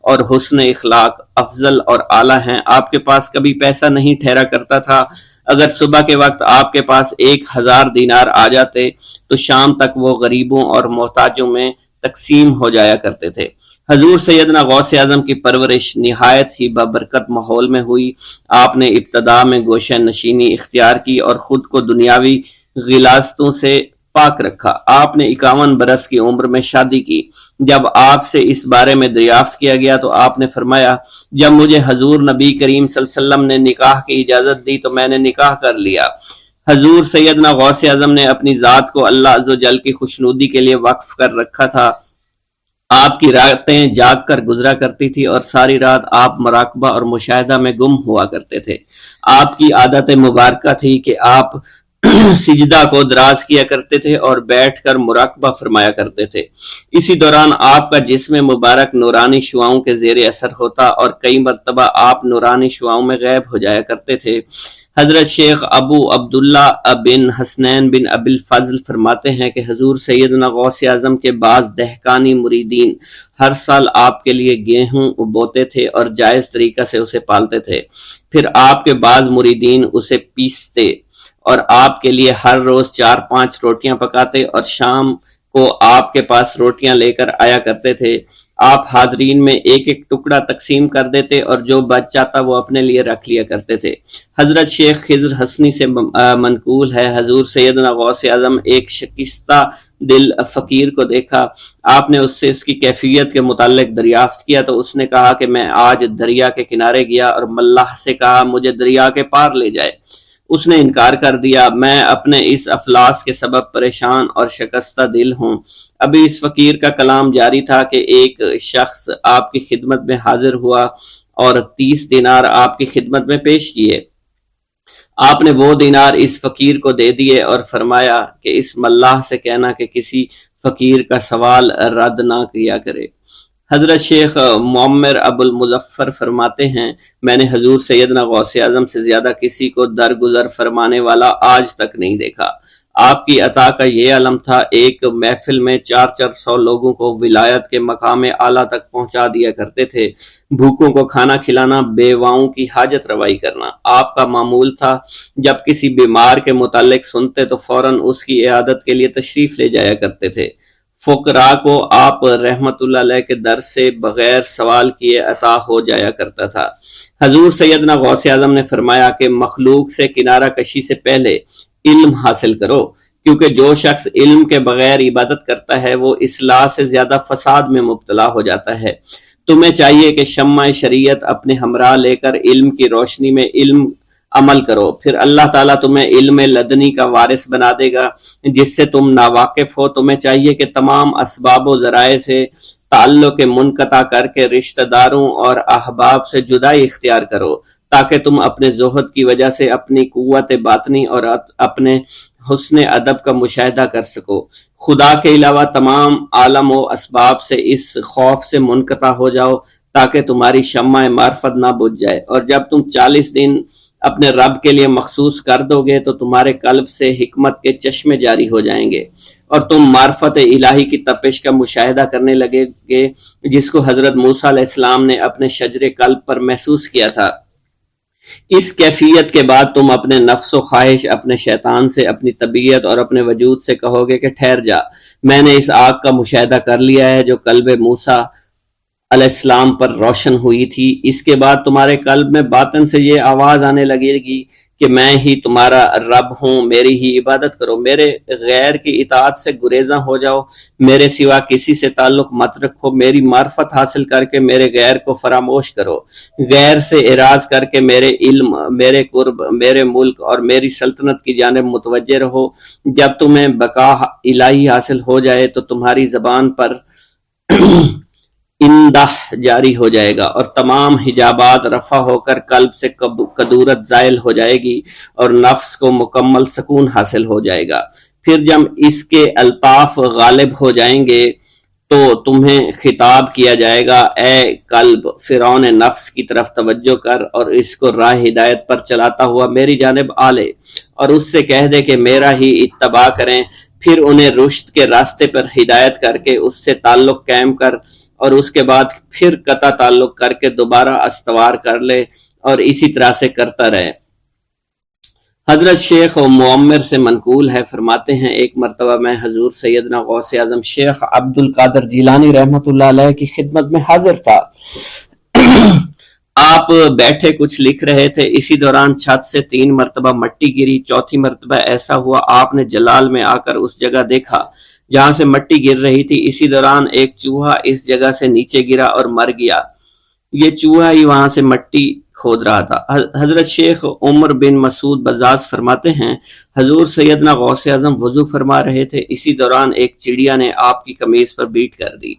اور حسن اخلاق افضل اور اعلیٰ ہیں۔ آپ کے پاس کبھی پیسہ نہیں ٹھہرا کرتا تھا، اگر صبح کے وقت آپ کے پاس 1000 دینار آ جاتے تو شام تک وہ غریبوں اور محتاجوں میں تقسیم ہو جایا کرتے تھے۔ حضور سیدنا غوث اعظم کی پرورش نہایت ہی بابرکت ماحول میں ہوئی۔ آپ نے ابتدا میں گوشہ نشینی اختیار کی اور خود کو دنیاوی غلاظتوں سے پاک رکھا۔ آپ نے 51 برس کی عمر میں شادی کی۔ جب آپ سے اس بارے میں دریافت کیا گیا تو آپ نے فرمایا، جب مجھے حضور نبی کریم صلی اللہ علیہ وسلم نے نکاح کی اجازت دی تو میں نے نکاح کر لیا۔ حضور سیدنا غوث اعظم نے اپنی ذات کو اللہ عز و جل کی خوشنودی کے لیے وقف کر رکھا تھا۔ آپ کی راتیں جاگ کر گزرا کرتی تھی اور ساری رات آپ مراقبہ اور مشاہدہ میں گم ہوا کرتے تھے۔ آپ کی عادت مبارکہ تھی کہ آپ سجدہ کو دراز کیا کرتے تھے اور بیٹھ کر مراقبہ فرمایا کرتے تھے۔ اسی دوران آپ کا جسم مبارک نورانی شعاؤں کے زیر اثر ہوتا اور کئی مرتبہ آپ نورانی شعاؤں میں غائب ہو جایا کرتے تھے۔ حضرت شیخ ابو عبداللہ بن حسنین بن ابی الفضل فرماتے ہیں کہ حضور سیدنا غوث اعظم کے بعض دہقانی مریدین ہر سال آپ کے لیے گیہوں بوتے تھے اور جائز طریقہ سے اسے پالتے تھے، پھر آپ کے بعض مریدین اسے پیستے اور آپ کے لیے ہر روز 4-5 روٹیاں پکاتے اور شام کو آپ کے پاس روٹیاں لے کر آیا کرتے تھے۔ آپ حاضرین میں ایک ایک ٹکڑا تقسیم کر دیتے اور جو بچ جاتا وہ اپنے لیے رکھ لیا کرتے تھے۔ حضرت شیخ خضر حسنی سے منقول ہے، حضور سیدنا غوث اعظم ایک شکستہ دل فقیر کو دیکھا، آپ نے اس سے اس کی کیفیت کے متعلق دریافت کیا تو اس نے کہا کہ میں آج دریا کے کنارے گیا اور ملاح سے کہا مجھے دریا کے پار لے جائے۔ اس نے انکار کر دیا، میں اپنے اس افلاس کے سبب پریشان اور شکستہ دل ہوں۔ ابھی اس فقیر کا کلام جاری تھا کہ ایک شخص آپ کی خدمت میں حاضر ہوا اور 30 دینار آپ کی خدمت میں پیش کیے۔ آپ نے وہ دینار اس فقیر کو دے دیے اور فرمایا کہ اس ملاح سے کہنا کہ کسی فقیر کا سوال رد نہ کیا کرے۔ حضرت شیخ معمر ابو المظفر فرماتے ہیں میں نے حضور سیدنا غوث اعظم سے زیادہ کسی کو درگزر فرمانے والا آج تک نہیں دیکھا۔ آپ کی عطا کا یہ علم تھا، ایک محفل میں 400 لوگوں کو ولایت کے مقام اعلیٰ تک پہنچا دیا کرتے تھے، بھوکوں کو کھانا کھلانا، بیواؤں کی حاجت روائی کرنا۔ آپ کا معمول تھا جب کسی بیمار کے متعلق سنتے تو فوراً اس کی عیادت کے لیے تشریف لے جایا کرتے تھے۔ فقراء کو آپ رحمت اللہ علیہ کے در سے بغیر سوال کیے عطا ہو جایا کرتا تھا۔ حضور سیدنا غوث اعظم نے فرمایا کہ مخلوق سے کنارہ کشی سے پہلے علم حاصل کرو، کیونکہ جو شخص علم کے بغیر عبادت کرتا ہے وہ اصلاح سے زیادہ فساد میں مبتلا ہو جاتا ہے۔ تمہیں چاہیے کہ شمع شریعت اپنے ہمراہ لے کر علم کی روشنی میں علم عمل کرو، پھر اللہ تعالیٰ تمہیں علم لدنی کا وارث بنا دے گا جس سے تم ناواقف ہو۔ تمہیں چاہیے کہ تمام اسباب و ذرائع سے تعلق منقطع کر کے رشتہ داروں اور احباب سے جدائی اختیار کرو، تاکہ تم اپنے زہد کی وجہ سے اپنی قوت باطنی اور اپنے حسن ادب کا مشاہدہ کر سکو۔ خدا کے علاوہ تمام عالم و اسباب سے اس خوف سے منقطع ہو جاؤ تاکہ تمہاری شمع معرفت نہ بجھ جائے، اور جب تم 40 دن اپنے رب کے لیے مخصوص کر دو گے تو تمہارے قلب سے حکمت کے چشمے جاری ہو جائیں گے اور تم معرفت الہی کی تپش کا مشاہدہ کرنے لگے گے جس کو حضرت موسیٰ علیہ السلام نے اپنے شجر قلب پر محسوس کیا تھا۔ اس کیفیت کے بعد تم اپنے نفس و خواہش، اپنے شیطان سے، اپنی طبیعت اور اپنے وجود سے کہو گے کہ ٹھہر جا، میں نے اس آگ کا مشاہدہ کر لیا ہے جو قلب موسیٰ علیہ السلام پر روشن ہوئی تھی۔ اس کے بعد تمہارے قلب میں باطن سے یہ آواز آنے لگے گی کہ میں ہی تمہارا رب ہوں، میری ہی عبادت کرو، میرے غیر کی اطاعت سے گریزاں ہو جاؤ، میرے سوا کسی سے تعلق مت رکھو، میری معرفت حاصل کر کے میرے غیر کو فراموش کرو، غیر سے اعراض کر کے میرے علم، میرے قرب، میرے ملک اور میری سلطنت کی جانب متوجہ رہو۔ جب تمہیں بقا الہی حاصل ہو جائے تو تمہاری زبان پر اندہ جاری ہو جائے گا اور تمام حجابات رفع ہو کر قلب سے کدورت زائل ہو جائے گی اور نفس کو مکمل سکون حاصل ہو جائے گا۔ پھر جب اس کے الطاف غالب ہو جائیں گے تو تمہیں خطاب کیا جائے گا، اے قلب، فرعون نفس کی طرف توجہ کر اور اس کو راہ ہدایت پر چلاتا ہوا میری جانب آ لے اور اس سے کہہ دے کہ میرا ہی اتباع کریں، پھر انہیں رشد کے راستے پر ہدایت کر کے اس سے تعلق قائم کر اور اس کے بعد پھر قطع تعلق کر کے دوبارہ استوار کر لے اور اسی طرح سے کرتا رہے۔ حضرت شیخ معمر سے منقول ہے، فرماتے ہیں ایک مرتبہ میں حضور سیدنا غوث اعظم شیخ عبد القادر جیلانی رحمۃ اللہ علیہ کی خدمت میں حاضر تھا۔ آپ بیٹھے کچھ لکھ رہے تھے، اسی دوران چھت سے 3 مرتبہ مٹی گری، چوتھی مرتبہ ایسا ہوا آپ نے جلال میں آ کر اس جگہ دیکھا جہاں سے مٹی گر رہی تھی، اسی دوران ایک چوہا اس جگہ سے نیچے گرا اور مر گیا، یہ چوہا ہی وہاں سے مٹی کھود رہا تھا۔ حضرت شیخ عمر بن مسعود بزاز فرماتے ہیں حضور سیدنا غوث اعظم وضو فرما رہے تھے، اسی دوران ایک چڑیا نے آپ کی قمیض پر بیٹ کر دی،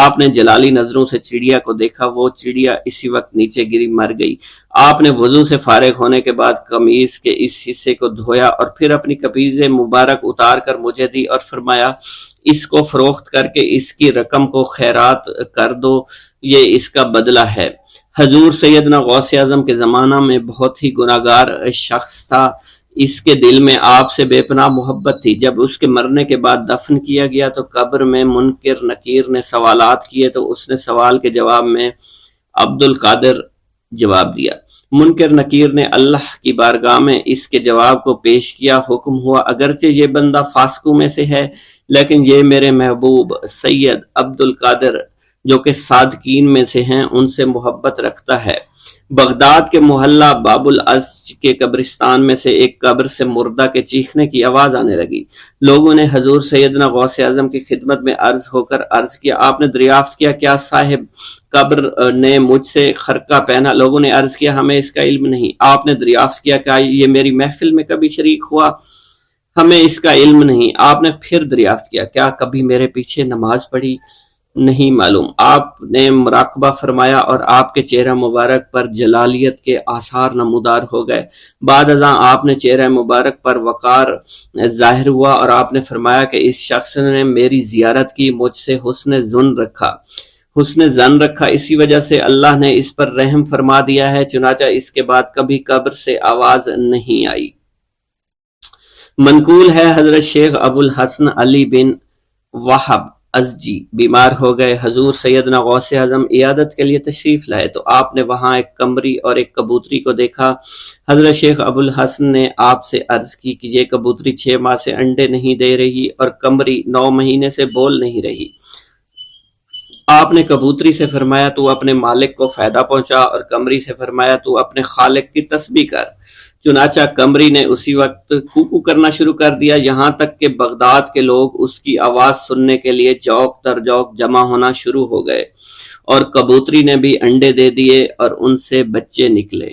آپ نے جلالی نظروں سے چڑیا کو دیکھا، وہ چڑیا اسی وقت نیچے گری مر گئی۔ آپ نے وضو سے فارغ ہونے کے بعد قمیض کے اس حصے کو دھویا اور پھر اپنی قمیض مبارک اتار کر مجھے دی اور فرمایا اس کو فروخت کر کے اس کی رقم کو خیرات کر دو، یہ اس کا بدلہ ہے۔ حضور سیدنا غوث اعظم کے زمانہ میں بہت ہی گناہگار شخص تھا، اس کے دل میں آپ سے بے پناہ محبت تھی۔ جب اس کے مرنے کے بعد دفن کیا گیا تو قبر میں منکر نکیر نے سوالات کیے تو اس نے سوال کے جواب میں عبد القادر جواب دیا۔ منکر نکیر نے اللہ کی بارگاہ میں اس کے جواب کو پیش کیا۔ حکم ہوا اگرچہ یہ بندہ فاسقوں میں سے ہے لیکن یہ میرے محبوب سید عبد القادر جو کہ صادقین میں سے ہیں ان سے محبت رکھتا ہے۔ بغداد کے محلہ باب العز کے قبرستان میں سے ایک قبر سے مردہ کے چیخنے کی آواز آنے لگی۔ لوگوں نے حضور سیدنا غوث اعظم کی خدمت میں عرض ہو کر عرض کیا، آپ نے دریافت کیا کیا صاحب قبر نے مجھ سے خرقہ پہنا؟ لوگوں نے عرض کیا ہمیں اس کا علم نہیں۔ آپ نے دریافت کیا کیا یہ میری محفل میں کبھی شریک ہوا؟ ہمیں اس کا علم نہیں۔ آپ نے پھر دریافت کیا کیا کبھی میرے پیچھے نماز پڑھی؟ نہیں معلوم۔ آپ نے مراقبہ فرمایا اور آپ کے چہرہ مبارک پر جلالیت کے آثار نمودار ہو گئے۔ بعد ازاں آپ نے چہرہ مبارک پر وقار ظاہر ہوا اور آپ نے فرمایا کہ اس شخص نے میری زیارت کی، مجھ سے حسن ظن رکھا، اسی وجہ سے اللہ نے اس پر رحم فرما دیا ہے۔ چنانچہ اس کے بعد کبھی قبر سے آواز نہیں آئی۔ منقول ہے حضرت شیخ ابو الحسن علی بن وہب ازجی بیمار ہو گئے۔ حضور سیدنا غوث اعظم عیادت کے لیے تشریف لائے تو آپ نے وہاں ایک قمری اور ایک کبوتری کو دیکھا۔ حضرت شیخ ابو الحسن نے آپ سے عرض کی کہ یہ کبوتری 6 ماہ سے انڈے نہیں دے رہی اور قمری 9 مہینے سے بول نہیں رہی۔ آپ نے کبوتری سے فرمایا تو اپنے مالک کو فائدہ پہنچا اور قمری سے فرمایا تو اپنے خالق کی تسبیح کر۔ چنانچہ قمری نے اسی وقت کوکو کرنا شروع کر دیا، یہاں تک کہ بغداد کے لوگ اس کی آواز سننے کے لیے جوق در جوق جمع ہونا شروع ہو گئے اور کبوتری نے بھی انڈے دے دیے اور ان سے بچے نکلے۔